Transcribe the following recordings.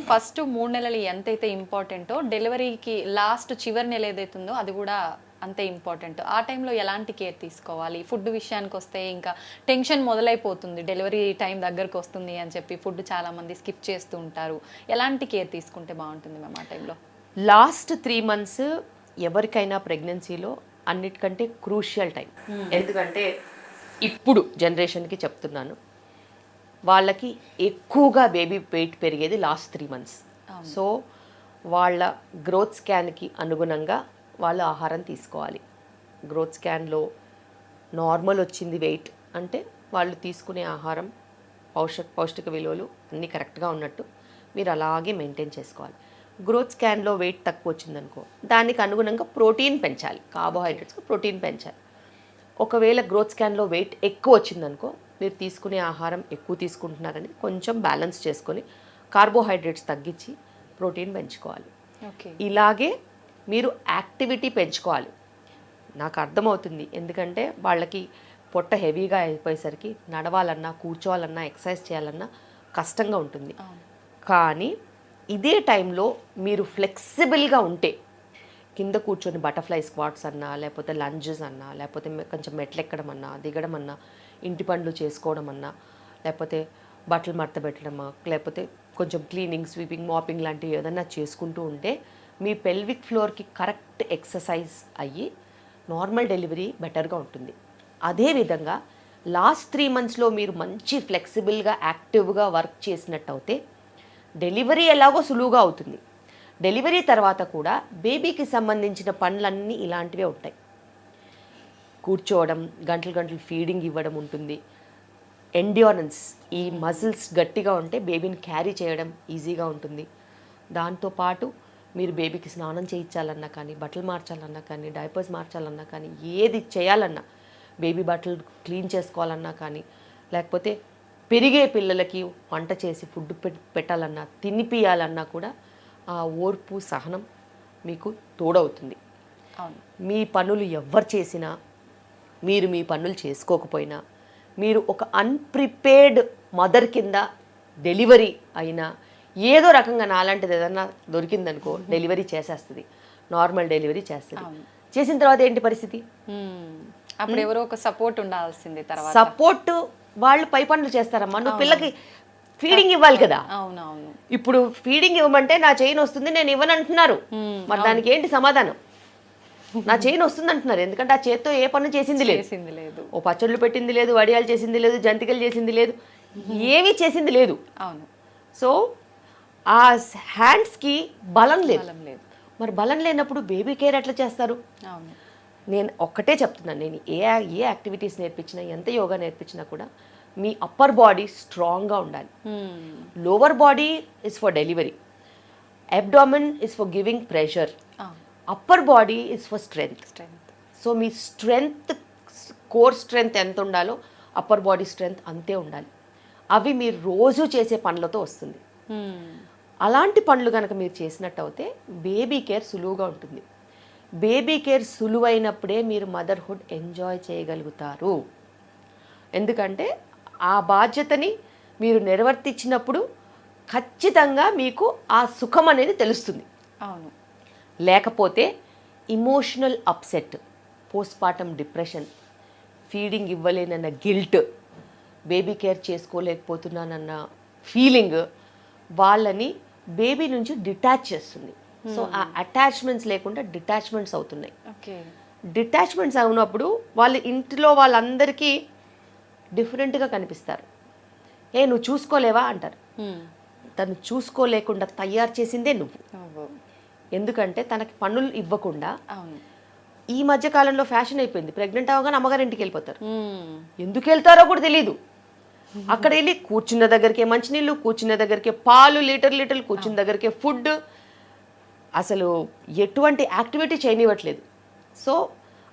First 3 నెలలు ఎంతైతే ఇంపార్టెంటో డెలివరీకి లాస్ట్ చివరి నెల ఏదైతుందో అది కూడా అంతే ఇంపార్టెంట్. ఆ టైంలో ఎలాంటి కేర్ తీసుకోవాలి? ఫుడ్ విషయానికి వస్తే ఇంకా టెన్షన్ మొదలైపోతుంది. డెలివరీ టైం దగ్గరకు వస్తుంది అని చెప్పి ఫుడ్ చాలామంది స్కిప్ చేస్తూ ఉంటారు. ఎలాంటి కేర్ తీసుకుంటే బాగుంటుంది మ్యామ్ ఆ టైంలో? లాస్ట్ 3 మంత్స్ ఎవరికైనా ప్రెగ్నెన్సీలో అన్నిటికంటే క్రూషియల్ టైం. ఎందుకంటే ఇప్పుడు జనరేషన్కి చెప్తున్నాను, వాళ్ళకి ఎక్కువగా బేబీ వెయిట్ పెరిగేది లాస్ట్ 3 మంత్స్. సో వాళ్ళ గ్రోత్ స్కాన్కి అనుగుణంగా వాళ్ళు ఆహారం తీసుకోవాలి. గ్రోత్ స్కాన్లో నార్మల్ వచ్చింది వెయిట్ అంటే వాళ్ళు తీసుకునే ఆహారం పౌష్టిక విలువలు అన్నీ కరెక్ట్గా ఉన్నట్టు మీరు అలాగే మెయింటైన్ చేసుకోవాలి. గ్రోత్ స్కాన్లో వెయిట్ తక్కువ వచ్చిందనుకో, దానికి అనుగుణంగా ప్రోటీన్ పెంచాలి, కార్బోహైడ్రేట్స్కి ప్రోటీన్ పెంచాలి. ఒకవేళ గ్రోత్ స్కాన్లో వెయిట్ ఎక్కువ వచ్చిందనుకో, మీరు తీసుకునే ఆహారం ఎక్కువ తీసుకుంటున్నారని కొంచెం బ్యాలెన్స్ చేసుకొని కార్బోహైడ్రేట్స్ తగ్గించి ప్రోటీన్ పెంచుకోవాలి. ఇలాగే మీరు యాక్టివిటీ పెంచుకోవాలి. నాకు అర్థమవుతుంది, ఎందుకంటే వాళ్ళకి పొట్ట హెవీగా అయిపోయేసరికి నడవాలన్నా కూర్చోవాలన్నా ఎక్సర్సైజ్ చేయాలన్నా కష్టంగా ఉంటుంది. కానీ ఇదే టైంలో మీరు ఫ్లెక్సిబుల్గా ఉంటే కింద కూర్చొని బటర్ఫ్లై స్క్వాట్స్ అన్నా, లేకపోతే లంజెస్ అన్నా, లేకపోతే కొంచెం మెట్లు ఎక్కడం అన్నా, దిగడం అన్నా, ఇంటి పనులు చేసుకోవడం అన్నా, లేకపోతే బట్టలు మడత పెట్టడమా, లేకపోతే కొంచెం క్లీనింగ్, స్వీపింగ్, మాపింగ్ లాంటివి ఏదన్నా చేసుకుంటూ ఉంటే మీ పెల్విక్ ఫ్లోర్కి కరెక్ట్ ఎక్సర్సైజ్ అయ్యి నార్మల్ డెలివరీ బెటర్గా ఉంటుంది. అదేవిధంగా లాస్ట్ 3 మంత్స్లో మీరు మంచి ఫ్లెక్సిబుల్గా యాక్టివ్గా వర్క్ చేసినట్టు అయితే డెలివరీ ఎలాగో సులువుగా అవుతుంది. డెలివరీ తర్వాత కూడా బేబీకి సంబంధించిన పనులన్నీ ఇలాంటివే ఉంటాయి. కూర్చోవడం, గంటలు గంటలు ఫీడింగ్ ఇవ్వడం ఉంటుంది. ఎండ్యూరెన్స్, ఈ మజిల్స్ గట్టిగా ఉంటే బేబీని క్యారీ చేయడం ఈజీగా ఉంటుంది. దాంతోపాటు మీరు బేబీకి స్నానం చేయించాలన్నా కానీ, బట్టలు మార్చాలన్నా కానీ, డైపర్స్ మార్చాలన్నా కానీ, ఏది చేయాలన్నా, బేబీ బట్టలు క్లీన్ చేసుకోవాలన్నా కానీ, లేకపోతే పెరిగే పిల్లలకి వంట చేసి ఫుడ్ పెట్టాలన్నా, తినిపియాలన్నా కూడా ఆ ఓర్పు, సహనం మీకు తోడవుతుంది. మీ పనులు ఎవ్వరు చేసినా, మీరు మీ పనులు చేసుకోకపోయినా, మీరు ఒక అన్ప్రిపేర్డ్ మదర్ కింద డెలివరీ అయినా, ఏదో రకంగా నాలాంటిది ఏదన్నా దొరికిందనుకో డెలివరీ చేసేస్తుంది, నార్మల్ డెలివరీ చేస్తుంది. చేసిన తర్వాత ఏంటి పరిస్థితి? అప్పుడు ఎవరో ఒక సపోర్ట్ ఉండాల్సింది. తర్వాత సపోర్ట్ వాళ్ళు పై పనులు చేస్తారమ్మా. నువ్వు పిల్లకి ఫీడింగ్ ఇవ్వాలి కదా. అవునవును. ఇప్పుడు ఫీడింగ్ ఇవ్వమంటే నా చైన్ వస్తుంది, నేను ఇవ్వను అంటున్నారు. మరి దానికి ఏంటి సమాధానం? నా చైన్ వస్తుంది అంటున్నారు, ఎందుకంటే ఆ చేత్తో ఏ పనులు చేసింది లేదు. ఓ పచ్చళ్ళు పెట్టింది లేదు, వడియాలు చేసింది లేదు, జంతికలు చేసింది లేదు, ఏమీ చేసింది లేదు. అవును. సో ఆ హ్యాండ్స్కి బలం లేదు. మరి బలం లేనప్పుడు బేబీ కేర్ ఎట్లా చేస్తారు? నేను ఒక్కటే చెప్తున్నాను, నేను ఏ యాక్టివిటీస్ నేర్పించినా, ఎంత యోగా నేర్పించినా కూడా మీ అప్పర్ బాడీ స్ట్రాంగ్గా ఉండాలి. Lower body is for delivery, abdomen is for giving pressure, upper body is for strength. So me strength, core strength ఎంత ఉండాలో అప్పర్ బాడీ స్ట్రెంగ్త్ అంతే ఉండాలి. అవి మీరు రోజు చేసే పనులతో వస్తుంది. అలాంటి పనులు కనుక మీరు చేసినట్టు అయితే బేబీ కేర్ సులువుగా ఉంటుంది. బేబీ కేర్ సులువైనప్పుడే మీరు మదర్హుడ్ ఎంజాయ్ చేయగలుగుతారు. ఎందుకంటే ఆ బాధ్యతని మీరు నిర్వర్తించినప్పుడు ఖచ్చితంగా మీకు ఆ సుఖం అనేది తెలుస్తుంది. అవును. లేకపోతే emotional upset, postpartum depression, feeding ఇవ్వలేనన్న గిల్ట్, బేబీ కేర్ చేసుకోలేకపోతున్నానన్న ఫీలింగ్ వాళ్ళని బేబీ నుంచి డిటాచ్ చేస్తుంది. సో ఆ అటాచ్మెంట్స్ లేకుండా డిటాచ్మెంట్స్ అవుతున్నాయి. డిటాచ్మెంట్స్ అవునప్పుడు వాళ్ళు ఇంట్లో వాళ్ళందరికీ డిఫరెంట్గా కనిపిస్తారు. నువ్వు చూసుకోలేవా అంటారు. తను చూసుకోలేకుండా తయారు చేసిందే నువ్వు. ఎందుకంటే తనకి పనులు ఇవ్వకుండా, ఈ మధ్య కాలంలో ఫ్యాషన్ అయిపోయింది, ప్రెగ్నెంట్ అవగానే అమ్మగారింటికి వెళ్ళిపోతారు. ఎందుకు వెళ్తారో కూడా తెలియదు. అక్కడ వెళ్ళి కూర్చున్న దగ్గరికే మంచినీళ్ళు, కూర్చున్న దగ్గరికే పాలు, లీటర్లు, కూర్చున్న దగ్గరికే ఫుడ్, అసలు ఎటువంటి యాక్టివిటీ చేయనివ్వట్లేదు. సో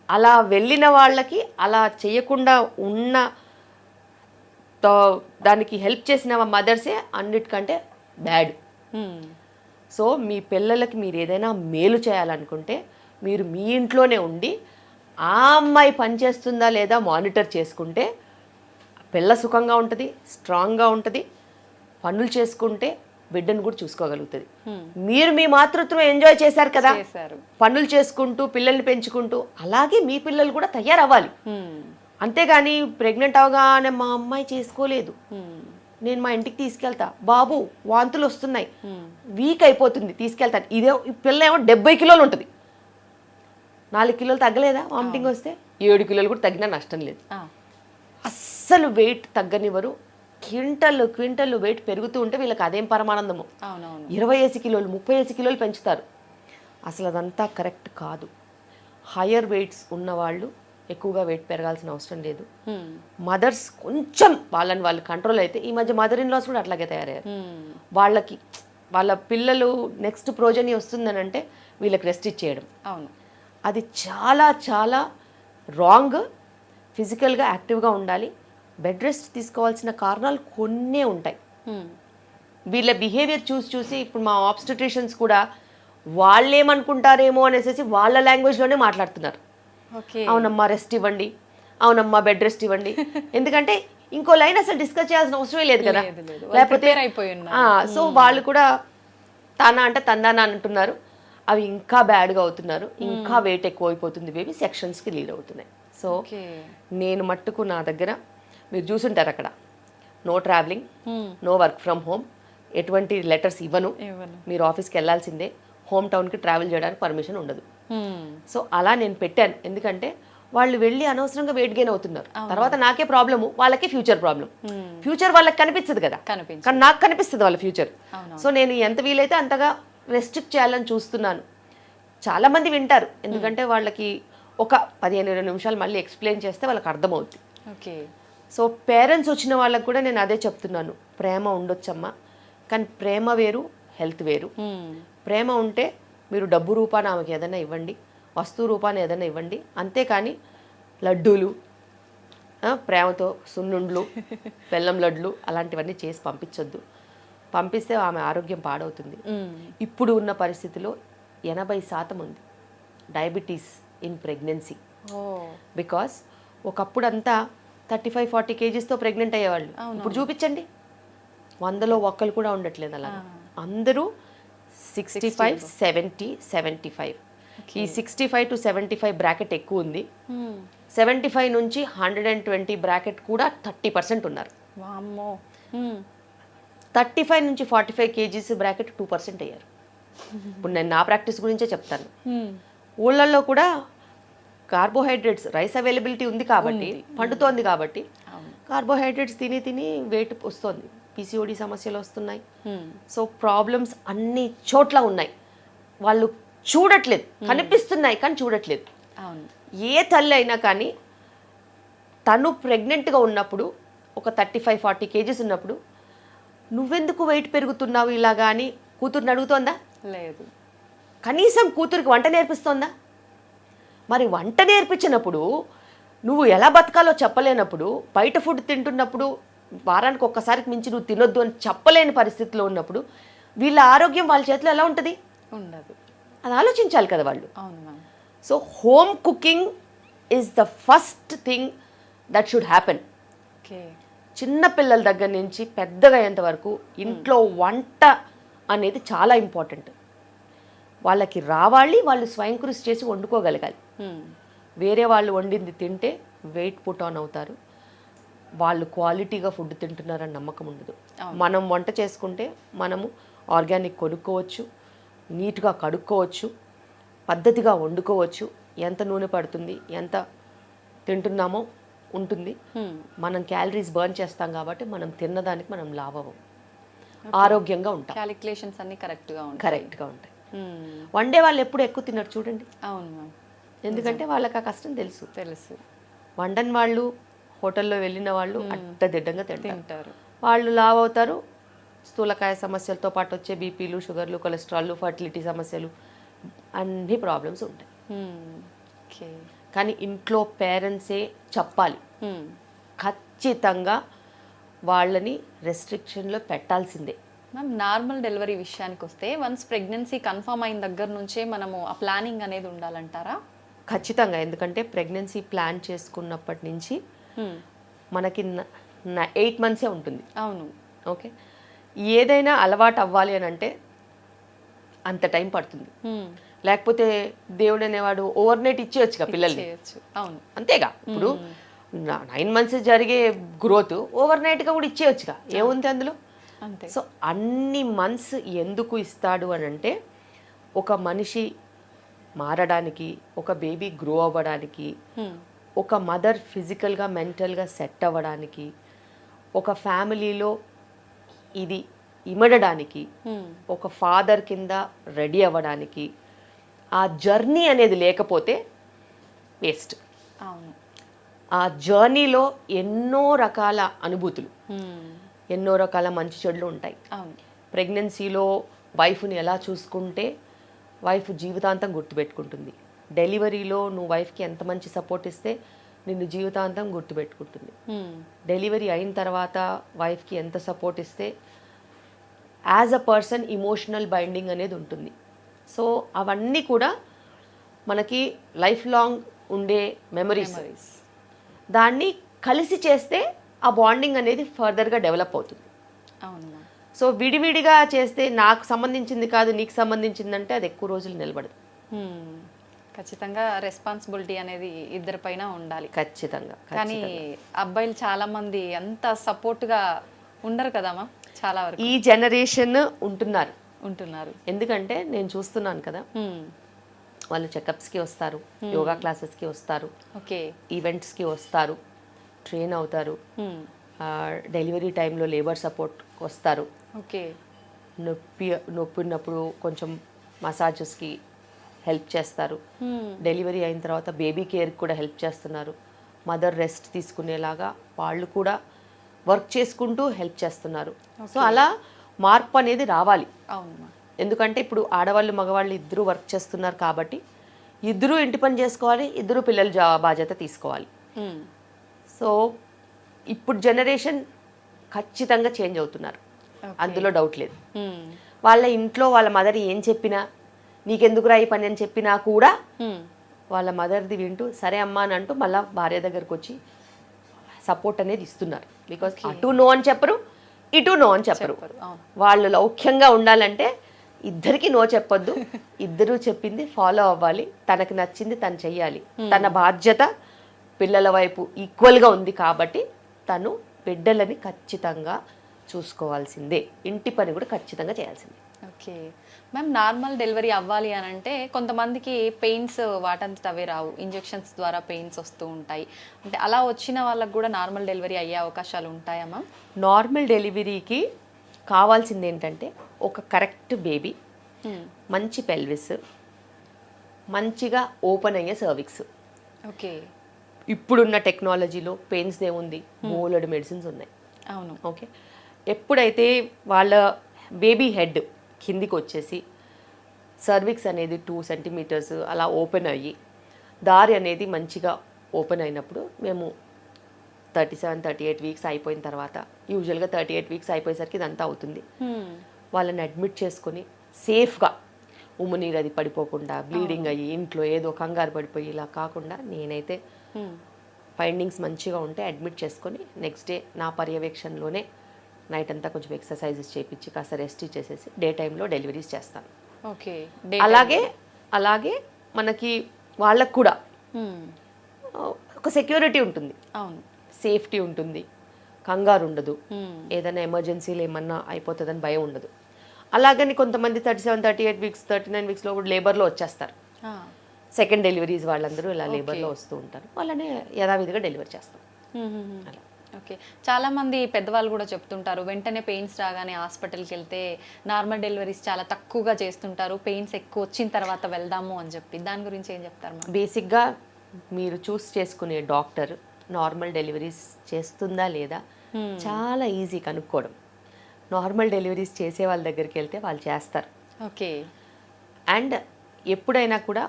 అలా వెళ్ళిన వాళ్ళకి అలా చేయకుండా ఉన్న దానికి హెల్ప్ చేసిన మదర్సే అన్నిటికంటే బ్యాడ్. సో మీ పిల్లలకి మీరు ఏదైనా మేలు చేయాలనుకుంటే మీరు మీ ఇంట్లోనే ఉండి ఆ అమ్మాయి పనిచేస్తుందా లేదా మానిటర్ చేసుకుంటే పిల్ల సుఖంగా ఉంటుంది, స్ట్రాంగ్గా ఉంటుంది. పనులు చేసుకుంటే బిడ్డను కూడా చూసుకోగలుగుతుంది. మీరు మీ మాతృత్వం ఎంజాయ్ చేశారు కదా, చేశారు. పనులు చేసుకుంటూ పిల్లల్ని పెంచుకుంటూ, అలాగే మీ పిల్లలు కూడా తయారవ్వాలి. అంతేగాని ప్రెగ్నెంట్ అవగానే మా అమ్మాయి చేసుకోలేదు, నేను మా ఇంటికి తీసుకెళ్తా, బాబు వాంతులు వస్తున్నాయి, వీక్ అయిపోతుంది తీసుకెళ్తాను, ఇదే ఈ పిల్ల ఏమో 70 కిలోలు ఉంటుంది, 4 కిలోలు తగ్గలేదా వామిటింగ్ వస్తే, 7 కిలోలు కూడా తగ్గినా నష్టం లేదు. అస్సలు వెయిట్ తగ్గనివ్వరు, క్వింటల్ వెయిట్ పెరుగుతూ ఉంటే వీళ్ళకి అదేం పరమానందము. 20 కిలోలు 30 కిలోలు పెంచుతారు. అసలు అదంతా కరెక్ట్ కాదు. హయ్యర్ వెయిట్స్ ఉన్నవాళ్ళు ఎక్కువగా వెయిట్ పెరగాల్సిన అవసరం లేదు. మదర్స్ కొంచెం వాళ్ళు కంట్రోల్ అయితే, ఈ మధ్య మదర్ ఇన్ లాస్ కూడా అట్లాగే తయారయ్యారు. వాళ్ళకి వాళ్ళ పిల్లలు నెక్స్ట్ ప్రోజని వస్తుందని అంటే వీళ్ళకి రెస్ట్ ఇచ్చేయడం, అది చాలా చాలా రాంగ్. ఫిజికల్గా యాక్టివ్గా ఉండాలి. బెడ్ రెస్ట్ తీసుకోవాల్సిన కారణాలు కొన్నే ఉంటాయి. వీళ్ళ బిహేవియర్ చూసి ఇప్పుడు మా ఆబ్స్టెట్రిషియన్స్ కూడా వాళ్ళేమనుకుంటారేమో అనేసి వాళ్ళ లాంగ్వేజ్లోనే మాట్లాడుతున్నారు. అవునమ్మా రెస్ట్ ఇవ్వండి, అవునమ్మా బెడ్ రెస్ట్ ఇవ్వండి. ఎందుకంటే ఇంకో లైన్ అసలు డిస్కస్ చేయాల్సిన అవసరమే లేదు కదా, లేకపోతే సో వాళ్ళు కూడా తానా అంటే తందానా అంటున్నారు. అవి ఇంకా బ్యాడ్గా అవుతున్నారు, ఇంకా వెయిట్ ఎక్కువ అయిపోతుంది బేబీ, సెక్షన్స్కి లీడ్ అవుతున్నాయి. సో నేను మట్టుకు నా దగ్గర మీరు చూసుంటారు అక్కడ no travelling, no work from home, ఎటువంటి లెటర్స్ ఇవ్వను, మీరు ఆఫీస్కి వెళ్ళాల్సిందే, హోమ్ టౌన్కి ట్రావెల్ చేయడానికి పర్మిషన్ ఉండదు. సో అలా నేను పెట్టాను. ఎందుకంటే వాళ్ళు వెళ్ళి అనవసరంగా వెయిట్ గెయిన్ అవుతున్నారు, తర్వాత నాకే ప్రాబ్లము, వాళ్ళకి ఫ్యూచర్ ప్రాబ్లం. ఫ్యూచర్ వాళ్ళకి కనిపించదు కదా, కానీ నాకు కనిపిస్తుంది వాళ్ళ ఫ్యూచర్. సో నేను ఎంత వీలైతే అంతగా రెస్ట్రిక్ట్ చేయాలని చూస్తున్నాను. చాలామంది వింటారు, ఎందుకంటే వాళ్ళకి ఒక 15-20 నిమిషాలు మళ్ళీ ఎక్స్ప్లెయిన్ చేస్తే వాళ్ళకి అర్థమవుతుంది. సో పేరెంట్స్ వచ్చిన వాళ్ళకి కూడా నేను అదే చెప్తున్నాను, ప్రేమ ఉండొచ్చమ్మా, కానీ ప్రేమ వేరు, హెల్త్ వేరు. ప్రేమ ఉంటే మీరు డబ్బు రూపాన ఆమెకి ఏదైనా ఇవ్వండి, వస్తువు రూపాన ఏదైనా ఇవ్వండి, అంతేకాని లడ్డూలు, ప్రేమతో సున్నుండ్లు, బెల్లం లడ్లు అలాంటివన్నీ చేసి పంపించొద్దు. పంపిస్తే ఆమె ఆరోగ్యం పాడవుతుంది. ఇప్పుడు ఉన్న పరిస్థితిలో 80% ఉంది డయాబెటీస్ ఇన్ ప్రెగ్నెన్సీ. బికాస్ ఒకప్పుడు అంతా 35-40 కేజీస్తో ప్రెగ్నెంట్ అయ్యేవాళ్ళు. ఇప్పుడు చూపించండి 100లో ఒక్కరు కూడా ఉండట్లేదు అలా. అందరూ 65, 70, 75. ఈ 65 to 75 బ్రాకెట్ ఎక్కువ ఉంది. 75 నుంచి 120 బ్రాకెట్ కూడా 30% ఉన్నారు. 35 నుంచి 45 కేజీస్ బ్రాకెట్ 2% అయ్యారు. ఇప్పుడు నేను నా ప్రాక్టీస్ గురించే చెప్తాను. ఊళ్ళల్లో కూడా కార్బోహైడ్రేట్స్, రైస్ అవైలబిలిటీ ఉంది కాబట్టి, పండుతోంది కాబట్టి కార్బోహైడ్రేట్స్ తిని వెయిట్ వస్తుంది, పీసీఓడి సమస్యలు వస్తున్నాయి. సో ప్రాబ్లమ్స్ అన్ని చోట్ల ఉన్నాయి, వాళ్ళు చూడట్లేదు, కనిపిస్తున్నాయి కానీ చూడట్లేదు. ఏ తల్లి అయినా కానీ తను ప్రెగ్నెంట్గా ఉన్నప్పుడు ఒక 35-40 కేజీస్ ఉన్నప్పుడు నువ్వెందుకు వెయిట్ పెరుగుతున్నావు ఇలాగా అని కూతుర్ని అడుగుతోందా? లేదు. కనీసం కూతురికి వంట నేర్పిస్తోందా? మరి వంట నేర్పించినప్పుడు నువ్వు ఎలా బతకాలో చెప్పలేనప్పుడు, బయట ఫుడ్ తింటున్నప్పుడు వారానికి ఒక్కసారికి మించి నువ్వు తినొద్దు అని చెప్పలేని పరిస్థితిలో ఉన్నప్పుడు వీళ్ళ ఆరోగ్యం వాళ్ళ చేతిలో ఎలా ఉంటుంది? ఉండదు. అది ఆలోచించాలి కదా వాళ్ళు. So home cooking is the first thing that should happen. చిన్న పిల్లల దగ్గర నుంచి పెద్దగా అయ్యేంత వరకు ఇంట్లో వంట అనేది చాలా ఇంపార్టెంట్. వాళ్ళకి రావాలి, వాళ్ళు స్వయం కృషి చేసి వండుకోగలగాలి. వేరే వాళ్ళు వండింది తింటే వెయిట్ పుట్ ఆన్ అవుతారు, వాళ్ళు క్వాలిటీగా ఫుడ్ తింటున్నారని నమ్మకం ఉండదు. మనం వంట చేసుకుంటే మనము ఆర్గానిక్ కొనుక్కోవచ్చు, నీట్గా కడుక్కోవచ్చు, పద్ధతిగా వండుకోవచ్చు, ఎంత నూనె పడుతుంది, ఎంత తింటున్నామో ఉంటుంది. మనం క్యాలరీస్ బర్న్ చేస్తాం కాబట్టి మనం తిన్నదానికి మనం లాభం, ఆరోగ్యంగా ఉంటాం. క్యాలిక్యులేషన్స్ అన్ని కరెక్ట్గా ఉంటాయి. వండే వాళ్ళు ఎప్పుడు ఎక్కువ తిన్నారు చూడండి. అవును మ్యామ్. ఎందుకంటే వాళ్ళకి ఆ కష్టం తెలుసు. వండని వాళ్ళు, హోటల్లో వెళ్ళిన వాళ్ళు అడ్డదిడ్డంగా తింటారు. వాళ్ళు లావ్ అవుతారు, స్థూలకాయ సమస్యలతో పాటు వచ్చే బీపీలు, షుగర్లు, కొలెస్ట్రాల్, ఫర్టిలిటీ సమస్యలు, అన్ని ప్రాబ్లమ్స్ ఉంటాయి. కానీ ఇంట్లో పేరెంట్సే చెప్పాలి, ఖచ్చితంగా వాళ్ళని రెస్ట్రిక్షన్లో పెట్టాల్సిందే. మ్యామ్, నార్మల్ డెలివరీ విషయానికి వస్తే వన్స్ ప్రెగ్నెన్సీ కన్ఫర్మ్ అయిన దగ్గర నుంచే మనము ఆ ప్లానింగ్ అనేది ఉండాలంటారా? ఖచ్చితంగా. ఎందుకంటే ప్రెగ్నెన్సీ ప్లాన్ చేసుకున్నప్పటి నుంచి మనకి 8 మంత్సే ఉంటుంది. అవును. ఓకే, ఏదైనా అలవాటు అవ్వాలి అని అంటే అంత టైం పడుతుంది. లేకపోతే దేవుడు అనేవాడు ఓవర్ నైట్ ఇచ్చేయచ్చుగా పిల్లల్ని, చేయొచ్చు. అవును. అంతేగా. ఇప్పుడు 9 months జరిగే గ్రోత్ ఓవర్ నైట్గా కూడా ఇచ్చేయచ్చుగా, ఏముంది అందులో. అంతే. సో అన్ని మంత్స్ ఎందుకు ఇస్తాడు అని అంటే ఒక మనిషి మారడానికి, ఒక బేబీ గ్రో అవ్వడానికి, ఒక మదర్ ఫిజికల్గా మెంటల్గా సెట్ అవ్వడానికి, ఒక ఫ్యామిలీలో ఇది ఇమడడానికి, ఒక ఫాదర్ కింద రెడీ అవ్వడానికి, ఆ జర్నీ అనేది లేకపోతే వేస్ట్. అవును. ఆ జర్నీలో ఎన్నో రకాల అనుభూతులు, ఎన్నో రకాల మంచి చెడులు ఉంటాయి. అవును. ప్రెగ్నెన్సీలో వైఫ్ని ఎలా చూసుకుంటే వైఫ్ జీవితాంతం గుర్తుపెట్టుకుంటుంది. డెలివరీలో నువ్వు వైఫ్కి ఎంత మంచి సపోర్ట్ ఇస్తే నిన్ను జీవితాంతం గుర్తుపెట్టుకుంటుంది. డెలివరీ అయిన తర్వాత వైఫ్కి ఎంత సపోర్ట్ ఇస్తే as a person emotional binding అనేది ఉంటుంది. సో అవన్నీ కూడా మనకి లైఫ్ లాంగ్ ఉండే మెమరీస్. దాన్ని కలిసి చేస్తే ఆ బాండింగ్ అనేది ఫర్దర్గా డెవలప్ అవుతుంది. అవును. సో విడివిడిగా చేస్తే నాకు సంబంధించింది కాదు నీకు సంబంధించిందంటే అది ఎక్కువ రోజులు నిలబడదు. ఖచ్చితంగా రెస్పాన్సిబిలిటీ అనేది ఇద్దరిపైన ఉండాలి. ఖచ్చితంగా. కానీ అబ్బాయిలు చాలా మంది అంత సపోర్ట్గా ఉండరు కదమ్మా. చాలా వరకు ఈ జనరేషన్ ఉంటున్నారు. ఎందుకంటే నేను చూస్తున్నాను కదా, వాళ్ళు చెకప్స్కి వస్తారు, యోగా క్లాసెస్కి వస్తారు, ఓకే, ఈవెంట్స్కి వస్తారు, ట్రైన్ అవుతారు, డెలివరీ టైంలో లేబర్ సపోర్ట్ వస్తారు, ఓకే, నొప్పి ఉన్నప్పుడు కొంచెం మసాజెస్కి హెల్ప్ చేస్తారు, డెలివరీ అయిన తర్వాత బేబీ కేర్కి కూడా హెల్ప్ చేస్తున్నారు, మదర్ రెస్ట్ తీసుకునేలాగా వాళ్ళు కూడా వర్క్ చేసుకుంటూ హెల్ప్ చేస్తున్నారు. సో అలా మార్పు అనేది రావాలి. అవును. ఎందుకంటే ఇప్పుడు ఆడవాళ్ళు మగవాళ్ళు ఇద్దరు వర్క్ చేస్తున్నారు కాబట్టి ఇద్దరు ఇంటి పని చేసుకోవాలి, ఇద్దరు పిల్లల బాధ్యత తీసుకోవాలి. సో ఇప్పుడు జనరేషన్ ఖచ్చితంగా చేంజ్ అవుతున్నారు, అందులో డౌట్ లేదు. వాళ్ళ ఇంట్లో వాళ్ళ మదర్ ఏం చెప్పినా నీకెందుకురా ఈ పని అని చెప్పినా కూడా వాళ్ళ మదర్ది వింటూ సరే అమ్మా అని అంటూ మళ్ళీ భార్య దగ్గరకు వచ్చి సపోర్ట్ అనేది ఇస్తున్నారు. బికాస్ అటు నో అని చెప్పరు, ఇటు నో అని చెప్పరు. వాళ్ళు లౌక్యంగా ఉండాలంటే ఇద్దరికి నో చెప్పొద్దు, ఇద్దరు చెప్పింది ఫాలో అవ్వాలి, తనకు నచ్చింది తను చెయ్యాలి. తన బాధ్యత పిల్లల వైపు ఈక్వల్గా ఉంది కాబట్టి తను బిడ్డలని ఖచ్చితంగా చూసుకోవాల్సిందే, ఇంటి పని కూడా ఖచ్చితంగా చేయాల్సిందే. ఓకే మ్యామ్, నార్మల్ డెలివరీ అవ్వాలి అని అంటే కొంతమందికి పెయిన్స్ వాటంతట అవే రావు, ఇంజెక్షన్స్ ద్వారా పెయిన్స్ వస్తూ ఉంటాయి. అంటే అలా వచ్చిన వాళ్ళకి కూడా నార్మల్ డెలివరీ అయ్యే అవకాశాలు ఉంటాయా మ్యామ్? నార్మల్ డెలివరీకి కావాల్సింది ఏంటంటే ఒక కరెక్ట్ బేబీ, మంచి పెల్విస్, మంచిగా ఓపెన్ అయ్యే సర్విక్స్. ఓకే, ఇప్పుడున్న టెక్నాలజీలో పెయిన్స్ ఏముంది, బోలెడు మెడిసిన్స్ ఉన్నాయి. అవును. ఓకే, ఎప్పుడైతే వాళ్ళ బేబీ హెడ్ కిందికి వచ్చేసి సర్విక్స్ అనేది 2 centimeters అలా ఓపెన్ అయ్యి దారి అనేది మంచిగా ఓపెన్ అయినప్పుడు మేము 37-38 weeks అయిపోయిన తర్వాత, యూజువల్గా 38 weeks అయిపోయేసరికి ఇదంతా అవుతుంది, వాళ్ళని అడ్మిట్ చేసుకొని సేఫ్గా ఉమ్మునీరు అది పడిపోకుండా బ్లీడింగ్ అయ్యి ఇంట్లో ఏదో కంగారు పడిపోయి ఇలా కాకుండా నేనైతే ఫైండింగ్స్ మంచిగా ఉంటే అడ్మిట్ చేసుకొని నెక్స్ట్ డే నా పర్యవేక్షణలోనే నైట్ అంతా కొంచెం ఎక్సర్సైజెస్ చేయించి కాస్త రెస్ట్ ఇచ్చేసేసి డే టైంలో డెలివరీస్ చేస్తాను. ఓకే, అలాగే మనకి వాళ్ళకు కూడా ఒక సెక్యూరిటీ ఉంటుంది, అవును, సేఫ్టీ ఉంటుంది, కంగారు ఉండదు, ఏదైనా ఎమర్జెన్సీలు ఏమన్నా అయిపోతుందని భయం ఉండదు. అలాగని కొంతమంది 37-38 weeks 39 weeksలో కూడా లేబర్లో వచ్చేస్తారు. సెకండ్ డెలివరీస్ వాళ్ళందరూ ఇలా లేబర్లో వస్తూ ఉంటారు, వాళ్ళని యథావిధిగా డెలివరీ చేస్తాం. అలా. ఓకే, చాలా మంది పెద్దవాళ్ళు కూడా చెప్తుంటారు వెంటనే పెయిన్స్ రాగానే హాస్పిటల్కి వెళ్తే నార్మల్ డెలివరీస్ చాలా తక్కువగా చేస్తుంటారు, పెయిన్స్ ఎక్కువ వచ్చిన తర్వాత వెళ్దాము అని చెప్పి, దాని గురించి ఏం చెప్తారు? బేసిక్గా మీరు చూస్ చేసుకునే డాక్టర్ నార్మల్ డెలివరీస్ చేస్తుందా లేదా చాలా ఈజీ కనుక్కోవడం. నార్మల్ డెలివరీస్ చేసే వాళ్ళ దగ్గరికి వెళ్తే వాళ్ళు చేస్తారు. ఓకే, అండ్ ఎప్పుడైనా కూడా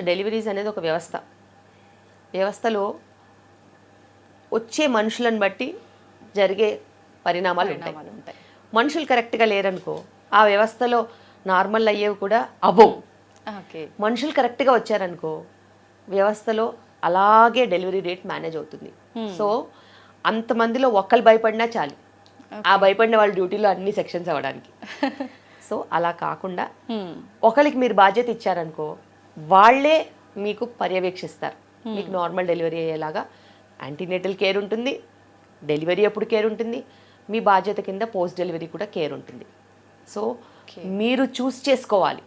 డెలివరీస్ అనేది ఒక వ్యవస్థలో వచ్చే మనుషులను బట్టి జరిగే పరిణామాలు ఉంటాయి. మనుషులు కరెక్ట్గా లేరనుకో ఆ వ్యవస్థలో నార్మల్ అయ్యేవి కూడా అవ్వవు. మనుషులు కరెక్ట్గా వచ్చారనుకో వ్యవస్థలో అలాగే డెలివరీ రేట్ మేనేజ్ అవుతుంది. సో అంతమందిలో ఒక్కరు భయపడినా చాలు, ఆ భయపడిన వాళ్ళ డ్యూటీలో అన్ని సెక్షన్స్ అవ్వడానికి. సో అలా కాకుండా ఒకరికి మీరు బాధ్యత ఇచ్చారనుకో, వాళ్ళే మీకు పర్యవేక్షిస్తారు. మీకు నార్మల్ డెలివరీ అయ్యేలాగా యాంటీనేటల్ కేర్ ఉంటుంది, డెలివరీ అప్పుడు కేర్ ఉంటుంది, మీ బాధ్యత కింద పోస్ట్ డెలివరీ కూడా కేర్ ఉంటుంది. సో మీరు చూస్ చేసుకోవాలి,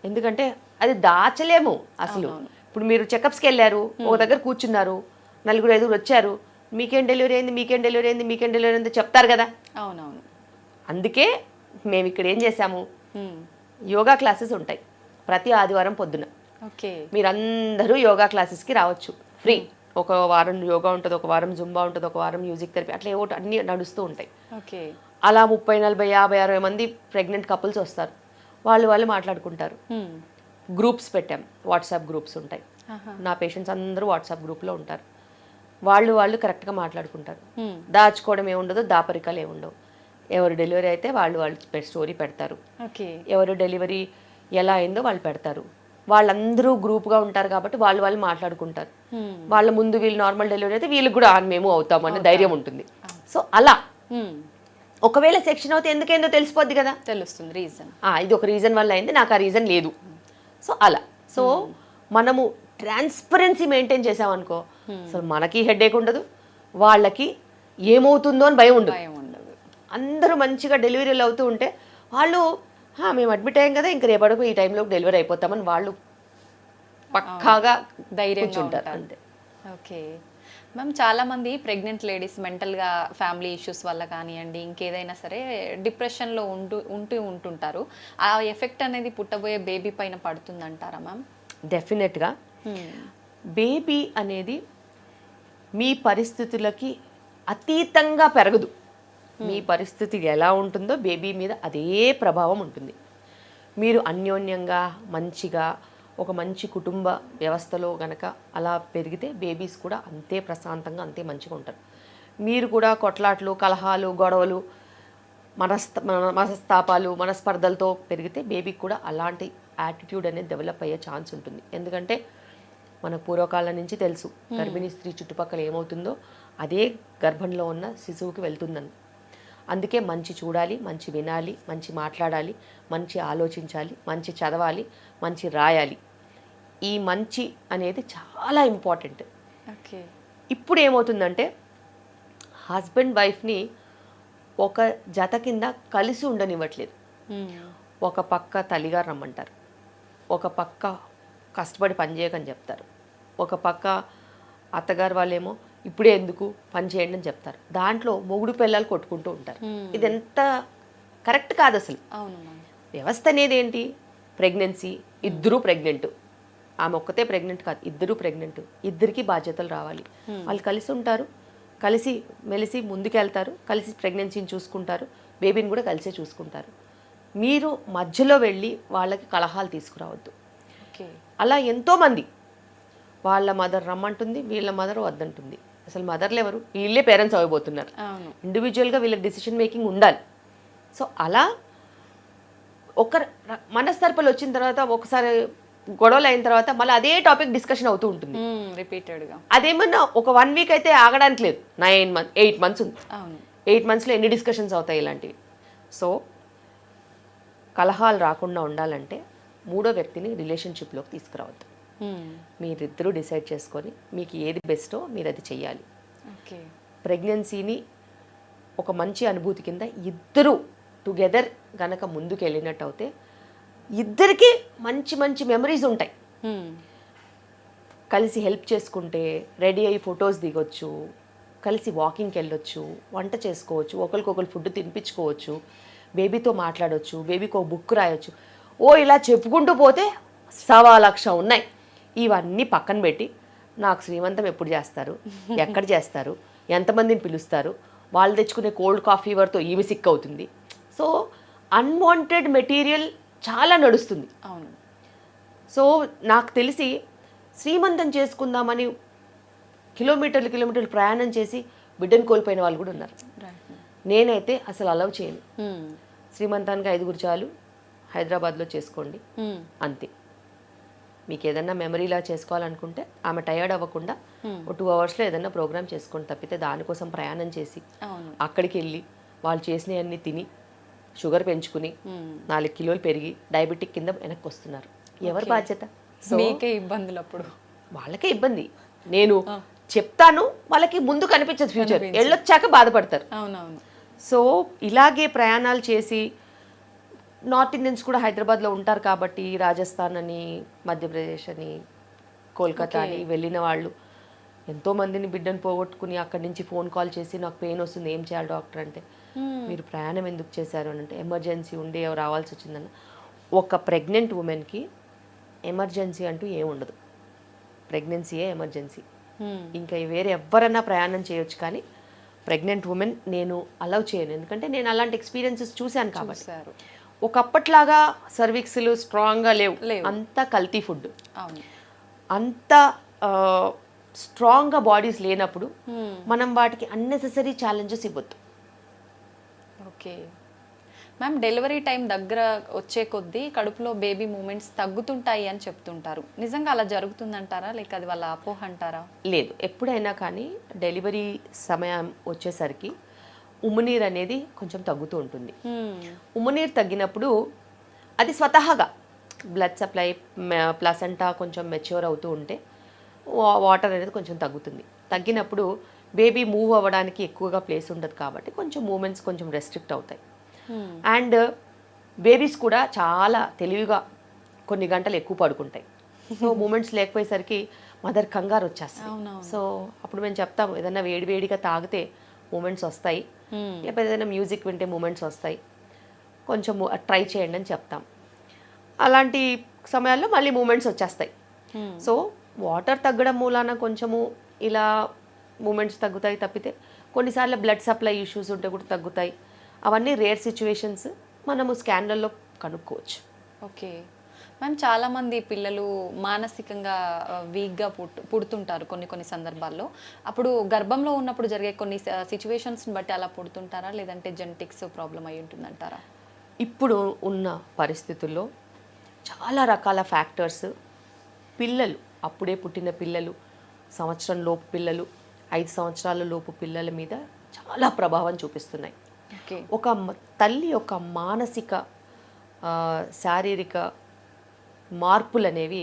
ఎందుకంటే అది దాచలేము అసలు. ఇప్పుడు మీరు చెకప్స్కి వెళ్ళారు, ఒక దగ్గర కూర్చున్నారు, 4-5 వచ్చారు, మీకేం డెలివరీ అయింది, మీకేం డెలివరీ అయింది, మీకేం డెలివరీ అయింది చెప్తారు కదా. అవునవును. అందుకే మేము ఇక్కడ ఏం చేసాము, యోగా క్లాసెస్ ఉంటాయి ప్రతి ఆదివారం పొద్దున. ఓకే, మీరందరూ యోగా క్లాసెస్కి రావచ్చు ఫ్రీ. ఒక వారం యోగా ఉంటుంది, ఒక వారం జుంబా ఉంటుంది, ఒక వారం మ్యూజిక్ థెరపీ, అట్లా ఏవో అన్నీ నడుస్తూ ఉంటాయి. ఓకే, అలా 30, 40, 50, 60 మంది ప్రెగ్నెంట్ కపుల్స్ వస్తారు, వాళ్ళు మాట్లాడుకుంటారు. గ్రూప్స్ పెట్టాం, వాట్సాప్ గ్రూప్స్ ఉంటాయి. నా పేషెంట్స్ అందరూ వాట్సాప్ గ్రూప్లో ఉంటారు. వాళ్ళు కరెక్ట్గా మాట్లాడుకుంటారు. దాచుకోవడం ఏముండదు, దాపరికాలు ఏముండవు. ఎవరు డెలివరీ అయితే వాళ్ళు స్టోరీ పెడతారు. ఎవరు డెలివరీ ఎలా అయిందో వాళ్ళు పెడతారు. వాళ్ళందరూ గ్రూప్గా ఉంటారు కాబట్టి వాళ్ళు మాట్లాడుకుంటారు. వాళ్ళ ముందు వీళ్ళు నార్మల్ డెలివరీ అయితే వీళ్ళకి కూడా మేము అవుతామని ధైర్యం ఉంటుంది. సో అలా ఒకవేళ సెక్షన్ అవుతే ఎందుకేందో తెలిసిపోద్ది కదా, తెలుస్తుంది రీజన్. ఇది ఒక రీజన్ వల్ల అయింది, నాకు ఆ రీజన్ లేదు. సో అలా మనము ట్రాన్స్పరెన్సీ మెయింటైన్ చేసామనుకో, అసలు మనకి హెడేక్ ఉండదు, వాళ్ళకి ఏమవుతుందో అని భయం ఉండదు. అందరూ మంచిగా డెలివరీలు అవుతూ ఉంటే వాళ్ళు మేము అడ్మిట్ అయ్యాం కదా, ఇంక రేపటికి ఈ టైంలో డెలివరీ అయిపోతామని వాళ్ళు పక్కాగా ధైర్యంగా ఉంటారు అంతే. ఓకే మ్యామ్, చాలామంది ప్రెగ్నెంట్ లేడీస్ మెంటల్గా ఫ్యామిలీ ఇష్యూస్ వల్ల కానివ్వండి, ఇంకేదైనా సరే డిప్రెషన్లో ఉంటుంటారు. ఆ ఎఫెక్ట్ అనేది పుట్టబోయే బేబీ పైన పడుతుందంటారా మ్యామ్? డెఫినెట్గా. బేబీ అనేది మీ పరిస్థితులకి అతీతంగా పెరగదు. మీ పరిస్థితి ఎలా ఉంటుందో బేబీ మీద అదే ప్రభావం ఉంటుంది. మీరు అన్యోన్యంగా మంచిగా ఒక మంచి కుటుంబ వ్యవస్థలో గనక అలా పెరిగితే బేబీస్ కూడా అంతే ప్రశాంతంగా అంతే మంచిగా ఉంటారు. మీరు కూడా కొట్లాట్లు, కలహాలు, గొడవలు, మనస్తాపాలు, మనస్పర్ధలతో పెరిగితే బేబీకి కూడా అలాంటి యాటిట్యూడ్ అనేది డెవలప్ అయ్యే ఛాన్స్ ఉంటుంది. ఎందుకంటే మన పూర్వకాలం నుంచి తెలుసు, గర్భిణీ స్త్రీ చుట్టుపక్కల ఏమవుతుందో అదే గర్భంలో ఉన్న శిశువుకి వెళ్తుందని. అందుకే మంచి చూడాలి, మంచి వినాలి, మంచి మాట్లాడాలి, మంచి ఆలోచించాలి, మంచి చదవాలి, మంచి రాయాలి. ఈ మంచి అనేది చాలా ఇంపార్టెంట్. ఓకే, ఇప్పుడు ఏమవుతుందంటే హస్బెండ్ వైఫ్ని ఒక జత కింద కలిసి ఉండనివ్వట్లేదు. ఒక పక్క తల్లిగారు రమ్మంటారు, ఒక పక్క కష్టపడి పనిచేయకని చెప్తారు, ఒక పక్క అత్తగారు వాళ్ళేమో ఇప్పుడే ఎందుకు పని చేయండి అని చెప్తారు. దాంట్లో మొగుడు పిల్లలు కొట్టుకుంటూ ఉంటారు. ఇది ఎంత కరెక్ట్ కాదు అసలు. వ్యవస్థ అనేది ఏంటి, ప్రెగ్నెన్సీ, ఇద్దరూ ప్రెగ్నెంట్, ఆమె ఒక్కతే ప్రెగ్నెంట్ కాదు, ఇద్దరూ ప్రెగ్నెంట్, ఇద్దరికి బాధ్యతలు రావాలి. వాళ్ళు కలిసి ఉంటారు, కలిసి మెలిసి ముందుకెళ్తారు, కలిసి ప్రెగ్నెన్సీని చూసుకుంటారు, బేబీని కూడా కలిసే చూసుకుంటారు. మీరు మధ్యలో వెళ్ళి వాళ్ళకి కలహాలు తీసుకురావద్దు. అలా ఎంతోమంది వాళ్ళ మదర్ రమ్మంటుంది, వీళ్ళ మదర్ వద్దంటుంది. అసలు మదర్లు ఎవరు, వీళ్ళే పేరెంట్స్ అవ్వబోతున్నారు. ఇండివిజువల్గా వీళ్ళకి డిసిషన్ మేకింగ్ ఉండాలి. సో అలా ఒక మనస్తర్పలు వచ్చిన తర్వాత ఒకసారి గొడవలు అయిన తర్వాత మళ్ళీ అదే టాపిక్ డిస్కషన్ అవుతూ ఉంటుంది రిపీటెడ్గా. అదేమన్నా ఒక 1 వీక్ అయితే ఆగడానికి లేదు, 8 మంత్స్ ఉంది. 8 మంత్స్లో ఎన్ని డిస్కషన్స్ అవుతాయి ఇలాంటివి. సో కలహాలు రాకుండా ఉండాలంటే మూడో వ్యక్తిని రిలేషన్షిప్లోకి తీసుకురావద్దు. మీరిద్దరూ డిసైడ్ చేసుకొని మీకు ఏది బెస్టో మీరు అది చెయ్యాలి. ప్రెగ్నెన్సీని ఒక మంచి అనుభూతి కింద ఇద్దరు టుగెదర్ గనక ముందుకు వెళ్ళినట్టు అయితే ఇద్దరికి మంచి మంచి మెమరీస్ ఉంటాయి. కలిసి హెల్ప్ చేసుకుంటే రెడీ అయ్యి ఫొటోస్ దిగొచ్చు, కలిసి వాకింగ్కి వెళ్ళొచ్చు, వంట చేసుకోవచ్చు, ఒకరికొకరు ఫుడ్ తినిపించుకోవచ్చు, బేబీతో మాట్లాడవచ్చు, బేబీకి ఒక బుక్ రాయొచ్చు. ఇలా చెప్పుకుంటూ పోతే 1,00,000 ఉన్నాయి. ఇవన్నీ పక్కన పెట్టి నాకు శ్రీమంతం ఎప్పుడు చేస్తారు, ఎక్కడ చేస్తారు, ఎంతమందిని పిలుస్తారు, వాళ్ళు తెచ్చుకునే కోల్డ్ కాఫీ ఫీవర్తో ఈమె సిక్ అవుతుంది. సో అన్వాంటెడ్ మెటీరియల్ చాలా నడుస్తుంది. అవును. సో నాకు తెలిసి శ్రీమంతం చేసుకుందామని కిలోమీటర్లు ప్రయాణం చేసి బిడ్డను కోల్పోయిన వాళ్ళు కూడా ఉన్నారు. నేనైతే అసలు అలౌ చేయను. శ్రీమంతానికి 5 చాలు, హైదరాబాద్లో చేసుకోండి అంతే. మీకు ఏదైనా మెమరీలా చేసుకోవాలనుకుంటే ఆమె టయర్డ్ అవ్వకుండా ఓ 2 అవర్స్లో ఏదైనా ప్రోగ్రామ్ చేసుకొని తప్పితే దానికోసం ప్రయాణం చేసి అవును. అక్కడికి వెళ్ళి వాళ్ళు చేసినవన్నీ తిని షుగర్ పెంచుకుని 4 కిలోలు పెరిగి డయాబెటిక్ కింద వెనక్కి వస్తున్నారు. ఎవరి బాధ్యత? మీకే ఇబ్బందులు అప్పుడు. వాళ్ళకే ఇబ్బంది. నేను చెప్తాను, వాళ్ళకి ముందు కనిపించదు ఫ్యూచర్, వెళ్ళొచ్చాక బాధపడతారు. అవునవును. సో ఇలాగే ప్రయాణాలు చేసి నార్త్ ఇండియన్స్ కూడా హైదరాబాద్లో ఉంటారు కాబట్టి రాజస్థాన్ అని, మధ్యప్రదేశ్ అని, కోల్కతా అని వెళ్ళిన వాళ్ళు ఎంతోమందిని బిడ్డను పోగొట్టుకుని అక్కడి నుంచి ఫోన్ కాల్ చేసి నాకు పెయిన్ వస్తుంది, ఏం చేయాలి డాక్టర్ అంటే, మీరు ప్రయాణం ఎందుకు చేశారు అని అంటే, ఎమర్జెన్సీ ఉండి రావాల్సి వచ్చిందన్న. ఒక ప్రెగ్నెంట్ ఉమెన్కి ఎమర్జెన్సీ అంటూ ఏముండదు. ప్రెగ్నెన్సీయే ఎమర్జెన్సీ. ఇంకా వేరే ఎవరన్నా ప్రయాణం చేయొచ్చు, కానీ ప్రెగ్నెంట్ ఉమెన్ నేను అలౌ చేయను. ఎందుకంటే నేను అలాంటి ఎక్స్పీరియన్సెస్ చూశాను కాబట్టి. ఒకప్పట్లాగా సర్విక్స్లు స్ట్రాంగ్గా లేవు, అంతా కల్తీ ఫుడ్, అంత స్ట్రాంగ్గా బాడీస్ లేనప్పుడు మనం వాటికి అన్నెసెసరీ ఛాలెంజెస్ ఇవ్వద్దు. ఓకే మ్యామ్, డెలివరీ టైం దగ్గర వచ్చే కొద్దీ కడుపులో బేబీ మూమెంట్స్ తగ్గుతుంటాయి అని చెప్తుంటారు. నిజంగా అలా జరుగుతుందంటారా, లేక అది వాళ్ళ అపోహ అంటారా? లేదు, ఎప్పుడైనా కానీ డెలివరీ సమయం వచ్చేసరికి ఉమ్మునీరు అనేది కొంచెం తగ్గుతూ ఉంటుంది. ఉమ్మునీరు తగ్గినప్పుడు అది స్వతహాగా బ్లడ్ సప్లై ప్లసెంటా కొంచెం మెచ్యూర్ అవుతూ ఉంటే వాటర్ అనేది కొంచెం తగ్గుతుంది. తగ్గినప్పుడు బేబీ మూవ్ అవ్వడానికి ఎక్కువగా ప్లేస్ ఉండదు కాబట్టి కొంచెం మూమెంట్స్ కొంచెం రెస్ట్రిక్ట్ అవుతాయి. అండ్ బేబీస్ కూడా చాలా తెలివిగా కొన్ని గంటలు ఎక్కువ పడుకుంటాయి. సో మూమెంట్స్ లేకపోయేసరికి మదర్ కంగారు వచ్చేస్తాయి. సో అప్పుడు మేము చెప్తాము, ఏదైనా వేడివేడిగా తాగితే మూమెంట్స్ వస్తాయి, లేకపోతే ఏదైనా మ్యూజిక్ వింటే మూమెంట్స్ వస్తాయి, కొంచెం ట్రై చేయండి అని చెప్తాం. అలాంటి సమయాల్లో మళ్ళీ మూమెంట్స్ వచ్చేస్తాయి. సో వాటర్ తగ్గడం మూలాన కొంచెము ఇలా మూమెంట్స్ తగ్గుతాయి తప్పితే కొన్నిసార్లు బ్లడ్ సప్లై ఇష్యూస్ ఉంటే కూడా తగ్గుతాయి. అవన్నీ రేర్ సిచ్యువేషన్స్, మనము స్కాన్లలో కనుక్కోవచ్చు. ఓకే మ్యామ్, చాలామంది పిల్లలు మానసికంగా వీక్గా పుడుతుంటారు కొన్ని సందర్భాల్లో. అప్పుడు గర్భంలో ఉన్నప్పుడు జరిగే కొన్ని సిచ్యువేషన్స్ని బట్టి అలా పుడుతుంటారా, లేదంటే జెనెటిక్స్ ప్రాబ్లం అయి ఉంటుందంటారా? ఇప్పుడు ఉన్న పరిస్థితుల్లో చాలా రకాల ఫ్యాక్టర్స్ పిల్లలు, అప్పుడే పుట్టిన పిల్లలు, సంవత్సరం లోపు పిల్లలు, 5 సంవత్సరాల లోపు పిల్లల మీద చాలా ప్రభావం చూపిస్తున్నాయి. ఒక తల్లి యొక్క మానసిక శారీరక మార్పులు అనేవి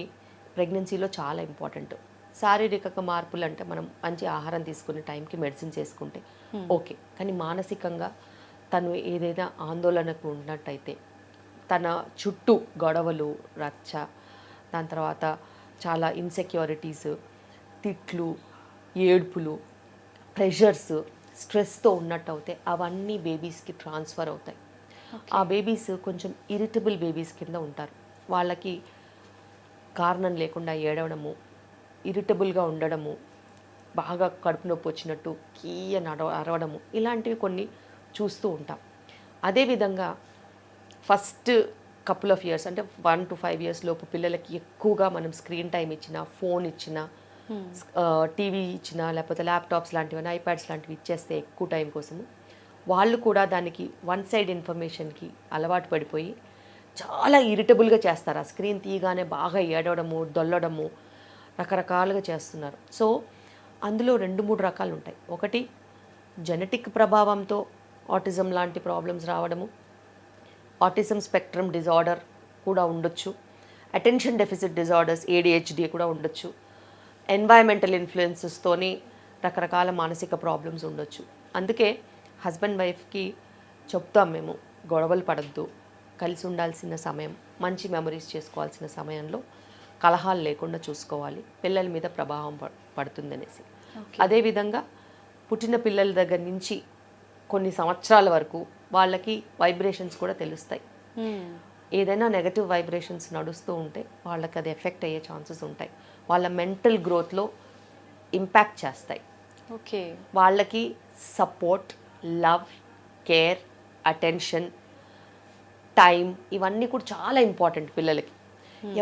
ప్రెగ్నెన్సీలో చాలా ఇంపార్టెంట్. శారీరక మార్పులు అంటే మనం మంచి ఆహారం తీసుకునే టైంకి మెడిసిన్స్ వేసుకుంటే ఓకే, కానీ మానసికంగా తను ఏదైనా ఆందోళనకు ఉన్నట్టయితే, తన చుట్టూ గొడవలు, రచ్చ, దాని తర్వాత చాలా ఇన్సెక్యూరిటీస్, తిట్లు, ఏడుపులు, ప్రెషర్స్, స్ట్రెస్తో ఉన్నట్టు అవుతే అవన్నీ బేబీస్కి ట్రాన్స్ఫర్ అవుతాయి. ఆ బేబీస్ కొంచెం ఇరిటబుల్ బేబీస్ కింద ఉంటారు. వాళ్ళకి కారణం లేకుండా ఏడవడము, ఇరిటబుల్గా ఉండడము, బాగా కడుపు నొప్పి వచ్చినట్టు కీయని అరవడము, ఇలాంటివి కొన్ని చూస్తూ ఉంటాం. అదేవిధంగా ఫస్ట్ కపుల్ ఆఫ్ ఇయర్స్ అంటే 1 to 5 years లోపు పిల్లలకి ఎక్కువగా మనం స్క్రీన్ టైం ఇచ్చినా, ఫోన్ ఇచ్చినా, టీవీ ఇచ్చినా, లేకపోతే ల్యాప్టాప్స్ లాంటివి, ఐప్యాడ్స్ లాంటివి ఇచ్చేస్తే ఎక్కువ టైం కోసము వాళ్ళు కూడా దానికి వన్ సైడ్ ఇన్ఫర్మేషన్కి అలవాటు పడిపోయి చాలా ఇరిటబుల్గా చేస్తారు. ఆ స్క్రీన్ తీయగానే బాగా ఏడవడము, దొల్లడము, రకరకాలుగా చేస్తున్నారు. సో అందులో 2-3 రకాలు ఉంటాయి. ఒకటి జెనెటిక్ ప్రభావంతో ఆటిజం లాంటి ప్రాబ్లమ్స్ రావడము, ఆటిజం స్పెక్ట్రమ్ డిజార్డర్ కూడా ఉండొచ్చు, అటెన్షన్ డెఫిసిట్ డిజార్డర్స్ ADHD కూడా ఉండొచ్చు, ఎన్వైరన్మెంటల్ ఇన్ఫ్లుయెన్సెస్తోని రకరకాల మానసిక ప్రాబ్లమ్స్ ఉండొచ్చు. అందుకే హస్బెండ్ వైఫ్కి చెప్తాం మేము, గొడవలు పడద్దు, కలిసి ఉండాల్సిన సమయం, మంచి మెమరీస్ చేసుకోవాల్సిన సమయంలో కలహాలు లేకుండా చూసుకోవాలి, పిల్లల మీద ప్రభావం పడుతుందనేసి. అదేవిధంగా పుట్టిన పిల్లల దగ్గర నుంచి కొన్ని సంవత్సరాల వరకు వాళ్ళకి వైబ్రేషన్స్ కూడా తెలుస్తాయి. ఏదైనా నెగటివ్ వైబ్రేషన్స్ నడుస్తూ ఉంటే వాళ్ళకి అది ఎఫెక్ట్ అయ్యే ఛాన్సెస్ ఉంటాయి. వాళ్ళ మెంటల్ గ్రోత్లో ఇంపాక్ట్ చేస్తాయి. ఓకే, వాళ్ళకి support, love, care, attention, time ఇవన్నీ కూడా చాలా ఇంపార్టెంట్ పిల్లలకి.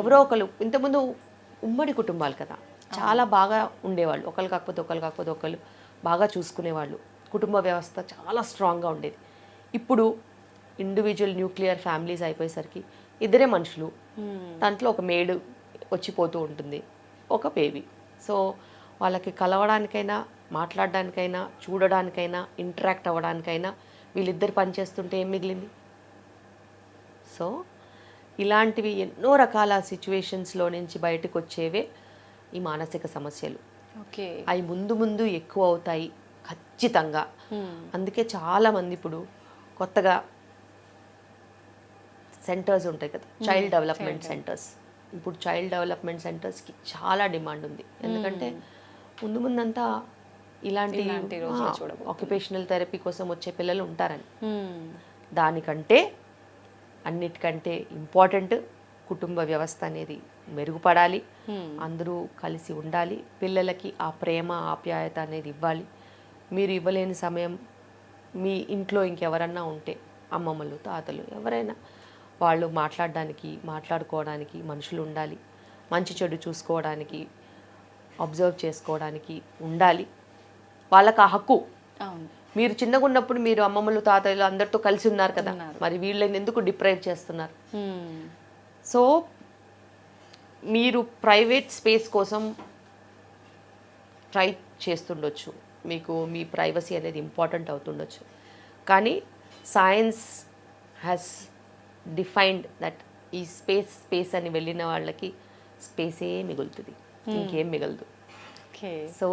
ఎవరో ఒకరు, ఇంతకుముందు ఉమ్మడి కుటుంబాలు కదా, చాలా బాగా ఉండేవాళ్ళు, ఒకరు కాకపోతే ఒకరు బాగా చూసుకునేవాళ్ళు, కుటుంబ వ్యవస్థ చాలా స్ట్రాంగ్గా ఉండేది. ఇప్పుడు ఇండివిజువల్ న్యూక్లియర్ ఫ్యామిలీస్ అయిపోయేసరికి ఇద్దరే మనుషులు, దాంట్లో ఒక మేడ్ వచ్చిపోతూ ఉంటుంది ఒక బేబీ. సో వాళ్ళకి కలవడానికైనా, మాట్లాడడానికైనా, చూడడానికైనా, ఇంటరాక్ట్ అవ్వడానికైనా వీళ్ళిద్దరు పనిచేస్తుంటే ఏం మిగిలింది? సో ఇలాంటివి ఎన్నో రకాల సిచ్యువేషన్స్లో నుంచి బయటకు వచ్చేవే ఈ మానసిక సమస్యలు. ఓకే. అవి ముందు ముందు ఎక్కువ అవుతాయి ఖచ్చితంగా. అందుకే చాలామంది ఇప్పుడు కొత్తగా సెంటర్స్ ఉంటాయి కదా, చైల్డ్ డెవలప్మెంట్ సెంటర్స్. ఇప్పుడు చైల్డ్ డెవలప్మెంట్ సెంటర్స్కి చాలా డిమాండ్ ఉంది. ఎందుకంటే ముందు ముందంతా ఇలాంటి ఆక్యుపేషనల్ థెరపీ కోసం వచ్చే పిల్లలు ఉంటారని. దానికంటే అన్నిటికంటే ఇంపార్టెంట్ కుటుంబ వ్యవస్థ అనేది మెరుగుపడాలి. అందరూ కలిసి ఉండాలి. పిల్లలకి ఆ ప్రేమ ఆప్యాయత అనేది ఇవ్వాలి. మీరు ఇవ్వలేని సమయం మీ ఇంట్లో ఇంకెవరన్నా ఉంటే, అమ్మమ్మలు, తాతలు, ఎవరైనా, వాళ్ళు మాట్లాడుకోవడానికి మనుషులు ఉండాలి. మంచి చెడు చూసుకోవడానికి, అబ్జర్వ్ చేసుకోవడానికి ఉండాలి. వాళ్ళకి ఆ హక్కు. మీరు చిన్నగా ఉన్నప్పుడు మీరు అమ్మమ్మలు, తాతలు అందరితో కలిసి ఉన్నారు కదా, మరి వీళ్ళని ఎందుకు డిప్రైవ్ చేస్తున్నారు? సో మీరు ప్రైవేట్ స్పేస్ కోసం ట్రై చేస్తుండొచ్చు, మీకు మీ ప్రైవసీ అనేది ఇంపార్టెంట్ అవుతుండొచ్చు. కానీ సైన్స్ హ్యాస్ డిఫైన్డ్ దట్ ఈ స్పేస్ అని వెళ్ళిన వాళ్ళకి స్పేసే మిగులుతుంది, ఇంకేం మిగలదు. సో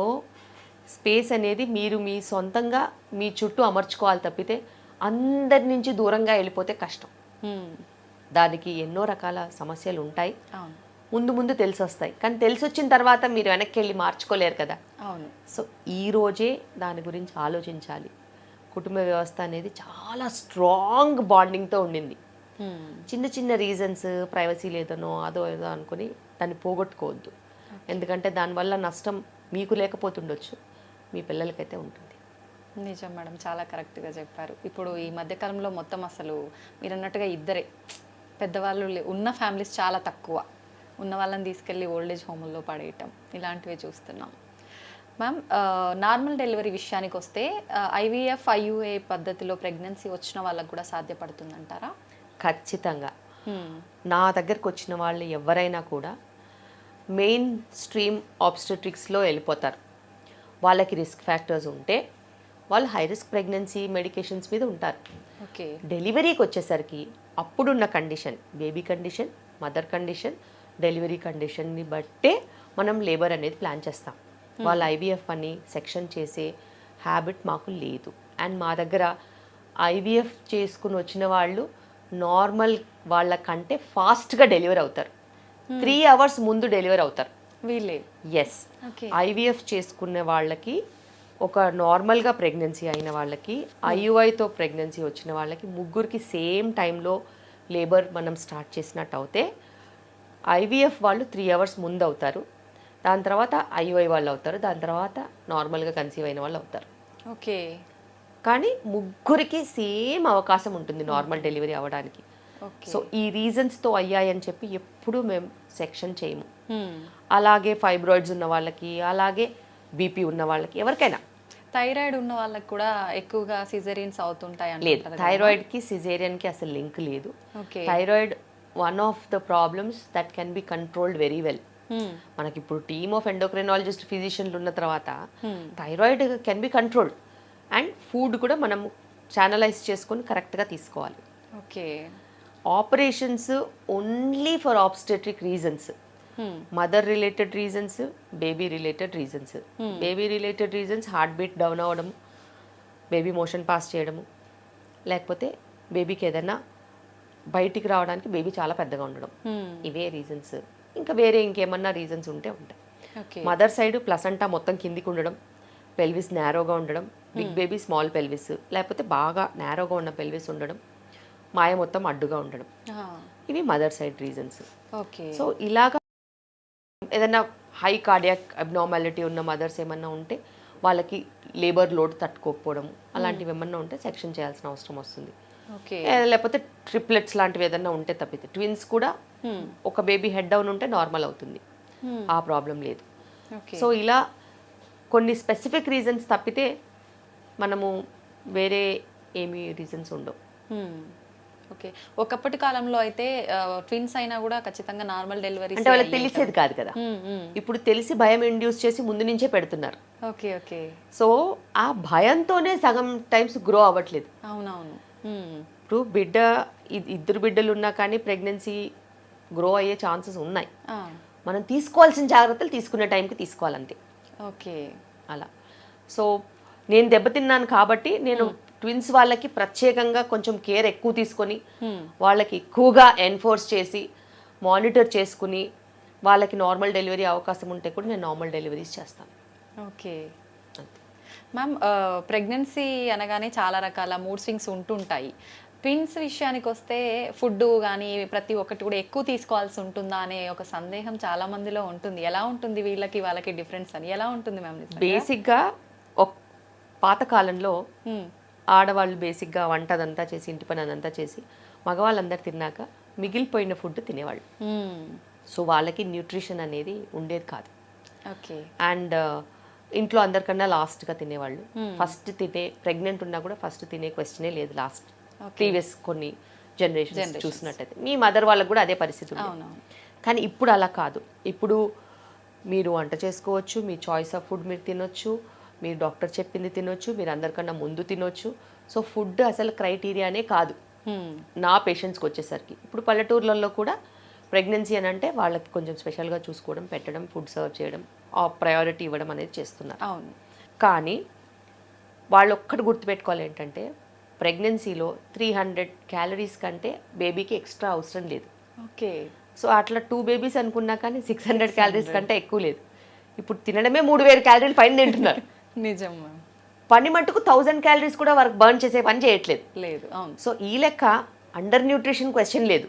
స్పేస్ అనేది మీరు మీ సొంతంగా మీ చుట్టూ అమర్చుకోవాలి తప్పితే అందరి నుంచి దూరంగా వెళ్ళిపోతే కష్టం. దానికి ఎన్నో రకాల సమస్యలు ఉంటాయి, ముందు ముందు తెలిసి వస్తాయి. కానీ తెలిసి వచ్చిన తర్వాత మీరు వెనక్కి వెళ్ళి మార్చుకోలేరు కదా. సో ఈ రోజే దాని గురించి ఆలోచించాలి. కుటుంబ వ్యవస్థ అనేది చాలా స్ట్రాంగ్ బాండింగ్తో ఉండింది. చిన్న చిన్న రీజన్స్, ప్రైవసీ లేదనో అదో ఏదో అనుకుని దాన్ని పోగొట్టుకోవద్దు. ఎందుకంటే దానివల్ల నష్టం మీకు లేకపోతుండొచ్చు, మీ పిల్లలకైతే ఉంటుంది. నిజం మేడం, చాలా కరెక్ట్గా చెప్పారు. ఇప్పుడు ఈ మధ్యకాలంలో మొత్తం అసలు మీరు అన్నట్టుగా ఇద్దరే పెద్దవాళ్ళు ఉన్న ఫ్యామిలీస్ చాలా తక్కువ. ఉన్న వాళ్ళని తీసుకెళ్ళి ఓల్డేజ్ హోముల్లో పడేయటం ఇలాంటివి చూస్తున్నాం. మ్యామ్, నార్మల్ డెలివరీ విషయానికి వస్తే ఐవీఎఫ్, ఐయుఏ పద్ధతిలో ప్రెగ్నెన్సీ వచ్చిన వాళ్ళకు కూడా సాధ్యపడుతుందంటారా? ఖచ్చితంగా. నా దగ్గరకు వచ్చిన వాళ్ళు ఎవరైనా కూడా మెయిన్ స్ట్రీమ్ ఆబ్స్టెట్రిక్స్లో వెళ్ళిపోతారు. వాళ్ళకి రిస్క్ ఫ్యాక్టర్స్ ఉంటే వాళ్ళు హై రిస్క్ ప్రెగ్నెన్సీ మెడికేషన్స్ మీద ఉంటారు. ఓకే. డెలివరీకి వచ్చేసరికి అప్పుడున్న condition, baby condition, mother condition, delivery కండిషన్ని బట్టే మనం లేబర్ అనేది ప్లాన్ చేస్తాం. వాళ్ళు ఐవీఎఫ్ అని సెక్షన్ చేసే హ్యాబిట్ మాకు లేదు. అండ్ మా దగ్గర ఐవీఎఫ్ చేసుకుని వచ్చిన వాళ్ళు నార్మల్ వాళ్ళకంటే ఫాస్ట్గా డెలివరీ అవుతారు. 3 hours ముందు డెలివరీ అవుతారు వీళ్ళే. ఎస్. ఐవీఎఫ్ చేసుకునే వాళ్ళకి, ఒక నార్మల్గా ప్రెగ్నెన్సీ అయిన వాళ్ళకి, ఐయుఐతో ప్రెగ్నెన్సీ వచ్చిన వాళ్ళకి ముగ్గురికి సేమ్ టైంలో లేబర్ మనం స్టార్ట్ చేసినట్టు అవుతే ఐవీఎఫ్ వాళ్ళు 3 hours ముందు అవుతారు. దాని తర్వాత ఐయుఐ వాళ్ళు అవుతారు. దాని తర్వాత నార్మల్గా కన్సీవ్ అయిన వాళ్ళు అవుతారు. ఓకే. కానీ ముగ్గురికి సేమ్ అవకాశం ఉంటుంది నార్మల్ డెలివరీ అవ్వడానికి. సో ఈ రీజన్స్తో అయ్యాయని చెప్పి ఎప్పుడూ మేము సెక్షన్ చేయము. అలాగే ఫైబ్రాయిడ్స్ ఉన్న వాళ్ళకి, అలాగే బీపీ ఉన్న వాళ్ళకి, ఎవరికైనా. థైరాయిడ్ ఉన్న వాళ్ళకి కూడా ఎక్కువగా సిజేరియన్స్ అవుతుంటాయి? లేదు, థైరాయిడ్కి సిజేరియన్కి అసలు లింక్ లేదు. Thyroid one of the problems that can be controlled very well. మనకి ఇప్పుడు టీమ్ ఆఫ్ ఎండోక్రైనాలజిస్ట్, ఫిజిషియన్లు ఉన్న తర్వాత thyroid can be controlled. And food కూడా మనం ఛానలైజ్ చేసుకొని కరెక్ట్గా తీసుకోవాలి. Okay. Operations only for obstetric reasons, mother related reasons, baby related reasons. Baby related reasons heart beat down అవ్వడము, బేబీ మోషన్ పాస్ చేయడము, లేకపోతే బేబీకి ఏదైనా బయటికి రావడానికి బేబీ చాలా పెద్దగా ఉండడం, ఇవే రీజన్స్. ఇంకా వేరే ఇంకేమన్నా రీజన్స్ ఉంటే ఉంటాయి. మదర్ సైడ్ ప్లసంటా మొత్తం కిందికి ఉండడం, పెల్విస్ నేరోగా ఉండడం, బిగ్ బేబీ స్మాల్ పెల్విస్, లేకపోతే బాగా నేరోగా ఉన్న పెల్విస్ ఉండడం, మాయ మొత్తం అడ్డుగా ఉండడం, ఇవి మదర్ సైడ్ రీజన్స్. సో ఇలాగా ఏదైనా హై కార్డియాక్ అబ్నార్మాలిటీ ఉన్న మదర్స్ ఏమన్నా ఉంటే వాళ్ళకి లేబర్ లోడ్ తట్టుకోకపోవడం, అలాంటివి ఏమన్నా ఉంటే సెక్షన్ చేయాల్సిన అవసరం వస్తుంది. లేకపోతే ట్రిప్లెట్స్ లాంటివి ఏదన్నా ఉంటే తప్పితే, ట్విన్స్ కూడా ఒక బేబీ హెడ్ డౌన్ ఉంటే నార్మల్ అవుతుంది, ఆ ప్రాబ్లం లేదు. సో ఇలా కొన్ని స్పెసిఫిక్ రీజన్స్ తప్పితే మనము వేరే ఏమీ రీజన్స్ ఉండవు. ఓకే. ఒకప్పటి కాలంలో అయితే ట్విన్స్ అయినా కూడా ఖచ్చితంగా నార్మల్ డెలివరీ అంటే వాళ్ళకి తెలిసేది కాదు కదా. ఇప్పుడు తెలిసి భయం ఇండ్యూస్ చేసి ముందు నుంచే పెడుతున్నారు. ఓకే. ఓకే. సో ఆ భయంతోనే సగం టైమ్స్ గ్రో అవ్వట్లేదు. అవునవును. ఇప్పుడు బిడ్డ ఇద్దరు బిడ్డలు ఉన్నా కానీ ప్రెగ్నెన్సీ గ్రో అయ్యే ఛాన్సెస్ ఉన్నాయి. మనం తీసుకోవాల్సిన జాగ్రత్తలు తీసుకునే టైంకి తీసుకోవాలంతే. ఓకే. అలా. సో నేను దెబ్బతిన్నాను కాబట్టి నేను ట్విన్స్ వాళ్ళకి ప్రత్యేకంగా కొంచెం కేర్ ఎక్కువ తీసుకొని వాళ్ళకి ఎక్కువగా ఎన్ఫోర్స్ చేసి మానిటర్ చేసుకుని వాళ్ళకి నార్మల్ డెలివరీ అవకాశం ఉంటే కూడా నేను నార్మల్ డెలివరీస్ చేస్తాను. ఓకే. మ్యామ్, ప్రెగ్నెన్సీ అనగానే చాలా రకాల మూడ్ స్వింగ్స్ ఉంటుంటాయి. ట్విన్స్ విషయానికి వస్తే ఫుడ్ కానీ ప్రతి ఒక్కటి కూడా ఎక్కువ తీసుకోవాల్సి ఉంటుందా అనే ఒక సందేహం చాలా మందిలో ఉంటుంది. ఎలా ఉంటుంది వీళ్ళకి వాళ్ళకి డిఫరెన్స్ అని? ఎలా ఉంటుంది మ్యామ్? బేసిక్గా ఒక పాతకాలంలో ఆడవాళ్ళు బేసిక్గా వంట అదంతా చేసి ఇంటి పని అదంతా చేసి మగవాళ్ళందరూ తిన్నాక మిగిలిపోయిన ఫుడ్ తినేవాళ్ళు. సో వాళ్ళకి న్యూట్రిషన్ అనేది ఉండేది కాదు. ఓకే. అండ్ ఇంట్లో అందరికన్నా లాస్ట్గా తినేవాళ్ళు. ఫస్ట్ తినే ప్రెగ్నెంట్ ఉన్నా కూడా ఫస్ట్ తినే క్వశ్చనే లేదు లాస్ట్. ప్రీవియస్ కొన్ని జనరేషన్స్ చూసినట్టయితే మీ మదర్ వాళ్ళకి కూడా అదే పరిస్థితి ఉంది. కానీ ఇప్పుడు అలా కాదు. ఇప్పుడు మీరు వంట చేసుకోవచ్చు, మీ చాయిస్ ఆఫ్ ఫుడ్ మీరు తినొచ్చు, మీరు డాక్టర్ చెప్పింది తినొచ్చు, మీరు అందరికన్నా ముందు తినొచ్చు. సో ఫుడ్ అసలు క్రైటీరియానే కాదు నా పేషెంట్స్కి వచ్చేసరికి. ఇప్పుడు పల్లెటూర్లలో కూడా ప్రెగ్నెన్సీ అని అంటే వాళ్ళకి కొంచెం స్పెషల్గా చూసుకోవడం, పెట్టడం, ఫుడ్ సర్వ్ చేయడం, ఆ ప్రయారిటీ ఇవ్వడం అనేది చేస్తున్నారు. అవును. కానీ వాళ్ళు ఒక్కటి గుర్తుపెట్టుకోవాలి ఏంటంటే ప్రెగ్నెన్సీలో 300 క్యాలరీస్ కంటే బేబీకి ఎక్స్ట్రా అవసరం లేదు. ఓకే. సో అట్లా 2 బేబీస్ అనుకున్నా కానీ 600 క్యాలరీస్ కంటే ఎక్కువ లేదు. ఇప్పుడు తినడమే 3000 క్యాలరీలు పైన తింటున్నారు. నిజం. పని మట్టుకు 1000 క్యాలరీస్ కూడా వర్క్ బర్న్ చేసే పని చేయట్లేదు. లేదు. అవును. సో ఈ లెక్క అండర్ న్యూట్రిషన్ క్వశ్చన్ లేదు,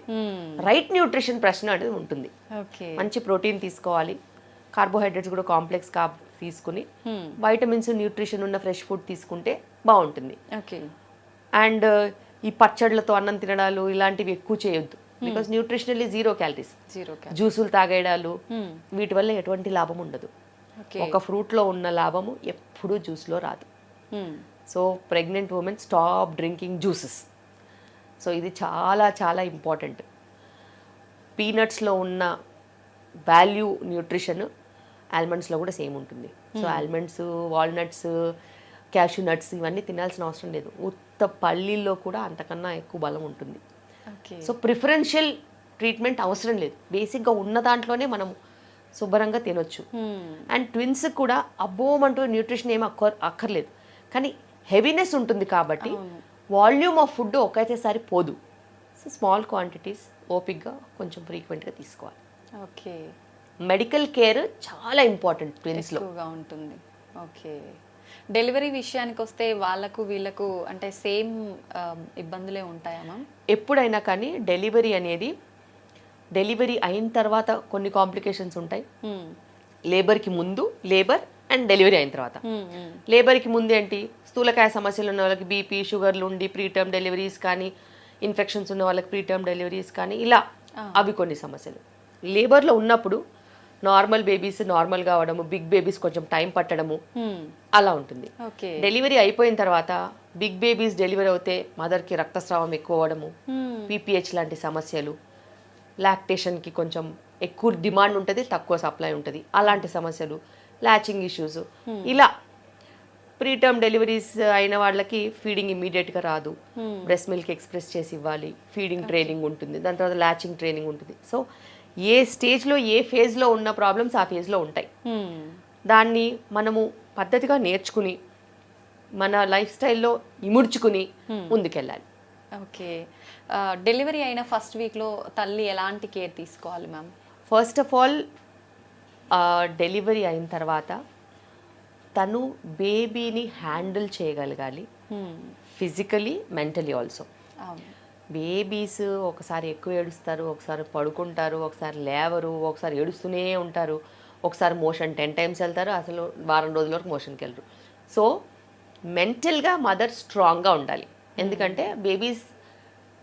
రైట్ న్యూట్రిషన్ ప్రశ్న అనేది ఉంటుంది. ఓకే. మంచి ప్రోటీన్ తీసుకోవాలి, కార్బోహైడ్రేట్స్ కూడా కాంప్లెక్స్ కార్బ్ తీసుకుని వైటమిన్స్ న్యూట్రిషన్ ఉన్న ఫ్రెష్ ఫుడ్ తీసుకుంటే బాగుంటుంది. ఓకే. అండ్ ఈ పచ్చళ్ళతో అన్నం తినడాలు ఇలాంటివి ఎక్కువ చేయొద్దు. Because nutritionally 0 calories. జ్యూసులు తాగేయడాలు వీటి వల్ల ఎటువంటి లాభం ఉండదు. ఒక ఫ్రూట్లో ఉన్న లాభము ఎప్పుడూ జ్యూస్లో రాదు. So pregnant women stop drinking juices. So ఇది చాలా చాలా ఇంపార్టెంట్. పీనట్స్లో ఉన్న వాల్యూ న్యూట్రిషన్ ఆల్మండ్స్లో కూడా సేమ్ ఉంటుంది. So almonds, walnuts, cashew nuts ఇవన్నీ తినాల్సిన అవసరం లేదు. ఉత్త పల్లీల్లో కూడా అంతకన్నా ఎక్కువ బలం ఉంటుంది. సో ప్రిఫరెన్షియల్ ట్రీట్మెంట్ అవసరం లేదు. బేసిక్గా ఉన్న దాంట్లోనే మనం శుభ్రంగా తినొచ్చు. అండ్ ట్విన్స్ కూడా అబ్బోమంటూ న్యూట్రిషన్ ఏమి అక్కర్లేదు. కానీ హెవీనెస్ ఉంటుంది కాబట్టి వాల్యూమ్ ఆఫ్ ఫుడ్ ఒకేసారి పోదు. సో స్మాల్ క్వాంటిటీస్ ఓపిక్గా కొంచెం ఫ్రీక్వెంట్గా తీసుకోవాలి. ఓకే. మెడికల్ కేర్ చాలా ఇంపార్టెంట్ ట్విన్స్లో ఉంటుంది. ఓకే. డెలివరీ విషయానికి వస్తే వాళ్ళకు వీళ్ళకు అంటే సేమ్ ఇబ్బందులే ఉంటాయా మ్యామ్? ఎప్పుడైనా కానీ డెలివరీ అనేది డెలివరీ అయిన తర్వాత కొన్ని కాంప్లికేషన్స్ ఉంటాయి. లేబర్కి ముందు, లేబర్ అండ్ డెలివరీ అయిన తర్వాత. లేబర్కి ముందు ఏంటి, స్థూలకాయ సమస్యలు ఉన్న వాళ్ళకి బీపీ, షుగర్లు ఉండి ప్రీటర్మ్ డెలివరీస్ కానీ, ఇన్ఫెక్షన్స్ ఉన్న వాళ్ళకి ప్రీటర్మ్ డెలివరీస్ కానీ, ఇలా అవి కొన్ని సమస్యలు. లేబర్లో ఉన్నప్పుడు నార్మల్ బేబీస్ నార్మల్గా అవడము, బిగ్ బేబీస్ కొంచెం టైం పట్టడము అలా ఉంటుంది. డెలివరీ అయిపోయిన తర్వాత బిగ్ బేబీస్ డెలివరీ అవుతే మదర్కి రక్తస్రావం ఎక్కువ అవ్వడము, పీపీహెచ్ లాంటి సమస్యలు, లాక్టేషన్కి కొంచెం ఎక్కువ డిమాండ్ ఉంటుంది, తక్కువ సప్లై ఉంటుంది, అలాంటి సమస్యలు, లాచింగ్ ఇష్యూస్, ఇలా ప్రీటర్మ్ డెలివరీస్ అయిన వాళ్ళకి ఫీడింగ్ ఇమీడియట్గా రాదు, బ్రెస్ట్ మిల్క్ ఎక్స్ప్రెస్ చేసి ఇవ్వాలి, ఫీడింగ్ ట్రైనింగ్ ఉంటుంది, దాని తర్వాత లాచింగ్ ట్రైనింగ్ ఉంటుంది. సో ఏ స్టేజ్లో ఏ ఫేజ్లో ఉన్న ప్రాబ్లమ్స్ ఆ ఫేజ్లో ఉంటాయి. దాన్ని మనము పద్ధతిగా నేర్చుకుని మన లైఫ్ స్టైల్లో ఇముడ్చుకుని ముందుకెళ్ళాలి. ఓకే. డెలివరీ అయిన ఫస్ట్ వీక్లో తల్లి ఎలాంటి కేర్ తీసుకోవాలి ma'am? First of all delivery అయిన తర్వాత తను బేబీని హ్యాండిల్ చేయగలగాలి, ఫిజికలీ, మెంటలీ ఆల్సో. బేబీస్ ఒకసారి ఎక్కువ ఏడుస్తారు, ఒకసారి పడుకుంటారు, ఒకసారి లేవరు, ఒకసారి ఏడుస్తూనే ఉంటారు, ఒకసారి మోషన్ 10 times వెళ్తారు, అసలు వారం రోజుల వరకు మోషన్కి వెళ్ళరు. సో మెంటల్గా మదర్ స్ట్రాంగ్గా ఉండాలి. ఎందుకంటే బేబీస్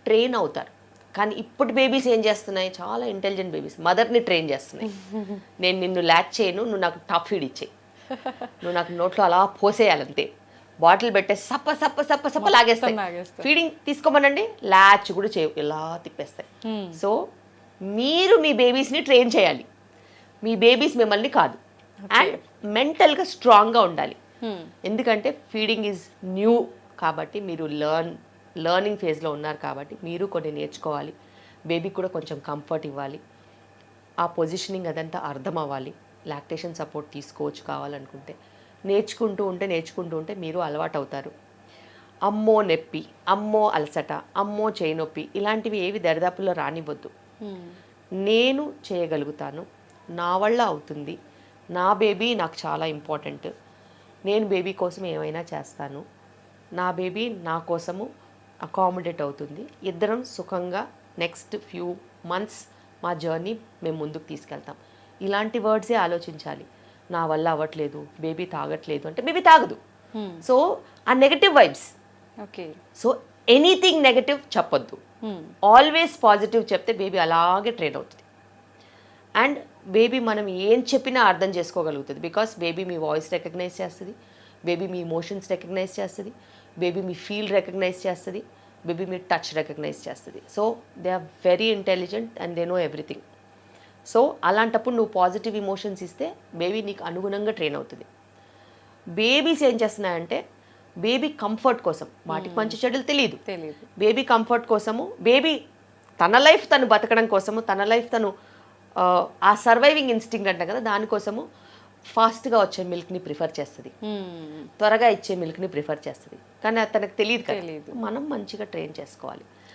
ట్రైన్ అవుతారు. కానీ ఇప్పుడు బేబీస్ ఏం చేస్తున్నాయి, చాలా ఇంటెలిజెంట్ బేబీస్ మదర్ని ట్రైన్ చేస్తున్నాయి. నేను నిన్ను ల్యాచ్ చేయను, నువ్వు నాకు టాప్ ఫీడ్ ఇచ్చేయి, నువ్వు నాకు నోట్లో అలా పోసేయాలంతే, బాటిల్ పెట్టే సప్ప సప్ప సప్ప సప్ప లాగేస్తాయి. లాగేస్తాయి. ఫీడింగ్ తీసుకోమనండి, ల్యాచ్ కూడా చేయవు, ఇలా తిప్పేస్తాయి. సో మీరు మీ బేబీస్ని ట్రైన్ చేయాలి, మీ బేబీస్ మిమ్మల్ని కాదు. అండ్ మెంటల్గా స్ట్రాంగ్గా ఉండాలి. ఎందుకంటే ఫీడింగ్ ఈజ్ న్యూ కాబట్టి, మీరు లర్నింగ్ ఫేజ్లో ఉన్నారు కాబట్టి మీరు కొన్ని నేర్చుకోవాలి. బేబీకి కూడా కొంచెం కంఫర్ట్ ఇవ్వాలి, ఆ పొజిషనింగ్ అదంతా అర్థం అవ్వాలి. లాక్టేషన్ సపోర్ట్ తీసుకోవచ్చు కావాలనుకుంటే. నేర్చుకుంటూ ఉంటే మీరు అలవాటు అవుతారు. అమ్మో నొప్పి, అమ్మో అలసట, అమ్మో చేయి నొప్పి ఇలాంటివి ఏవి దరిదాపుల్లో రానివ్వద్దు. నేను చేయగలుగుతాను, నా వల్ల అవుతుంది, నా బేబీ నాకు చాలా ఇంపార్టెంట్, నేను బేబీ కోసం ఏమైనా చేస్తాను, నా బేబీ నా కోసము అకామిడేట్ అవుతుంది, ఇద్దరం సుఖంగా నెక్స్ట్ ఫ్యూ మంత్స్ మా జర్నీ మేము ముందుకు తీసుకెళ్తాం. ఇలాంటి వర్డ్సే ఆలోచించాలి. నా వల్ల అవ్వట్లేదు, బేబీ తాగట్లేదు అంటే బేబీ తాగదు. సో ఆ negative vibes, okay, so anything negative చెప్పొద్దు. ఆల్వేస్ పాజిటివ్ చెప్తే బేబీ అలాగే ట్రైన్ అవుతుంది. అండ్ బేబీ మనం ఏం చెప్పినా అర్థం చేసుకోగలుగుతుంది. బికాస్ బేబీ మీ వాయిస్ రికగ్నైజ్ చేస్తుంది, బేబీ మీ ఇమోషన్స్ రికగ్నైజ్ చేస్తుంది, బేబీ మీ ఫీల్ రికగ్నైజ్ చేస్తుంది, బేబీ మీ టచ్ రికగ్నైజ్ చేస్తుంది. So they are very intelligent and they know everything. So అలాంటప్పుడు నువ్వు పాజిటివ్ ఇమోషన్స్ ఇస్తే బేబీ నీకు అనుగుణంగా ట్రైన్ అవుతుంది. బేబీస్ ఏం చేస్తున్నాయంటే బేబీ కంఫర్ట్ కోసం, వాటికి మంచి చెడులు తెలియదు, బేబీ కంఫర్ట్ కోసము, బేబీ తన లైఫ్ తను బతకడం కోసము, తన లైఫ్ తను ఆ సర్వైవింగ్ ఇన్స్టింక్ట్ అంట కదా, దానికోసము ఫాస్ట్గా వచ్చే మిల్క్ని ప్రిఫర్ చేస్తుంది, త్వరగా ఇచ్చే మిల్క్ని ప్రిఫర్ చేస్తుంది. కానీ అది తనకు తెలియదు కదా. మనం మంచిగా ట్రైన్ చేసుకోవాలి.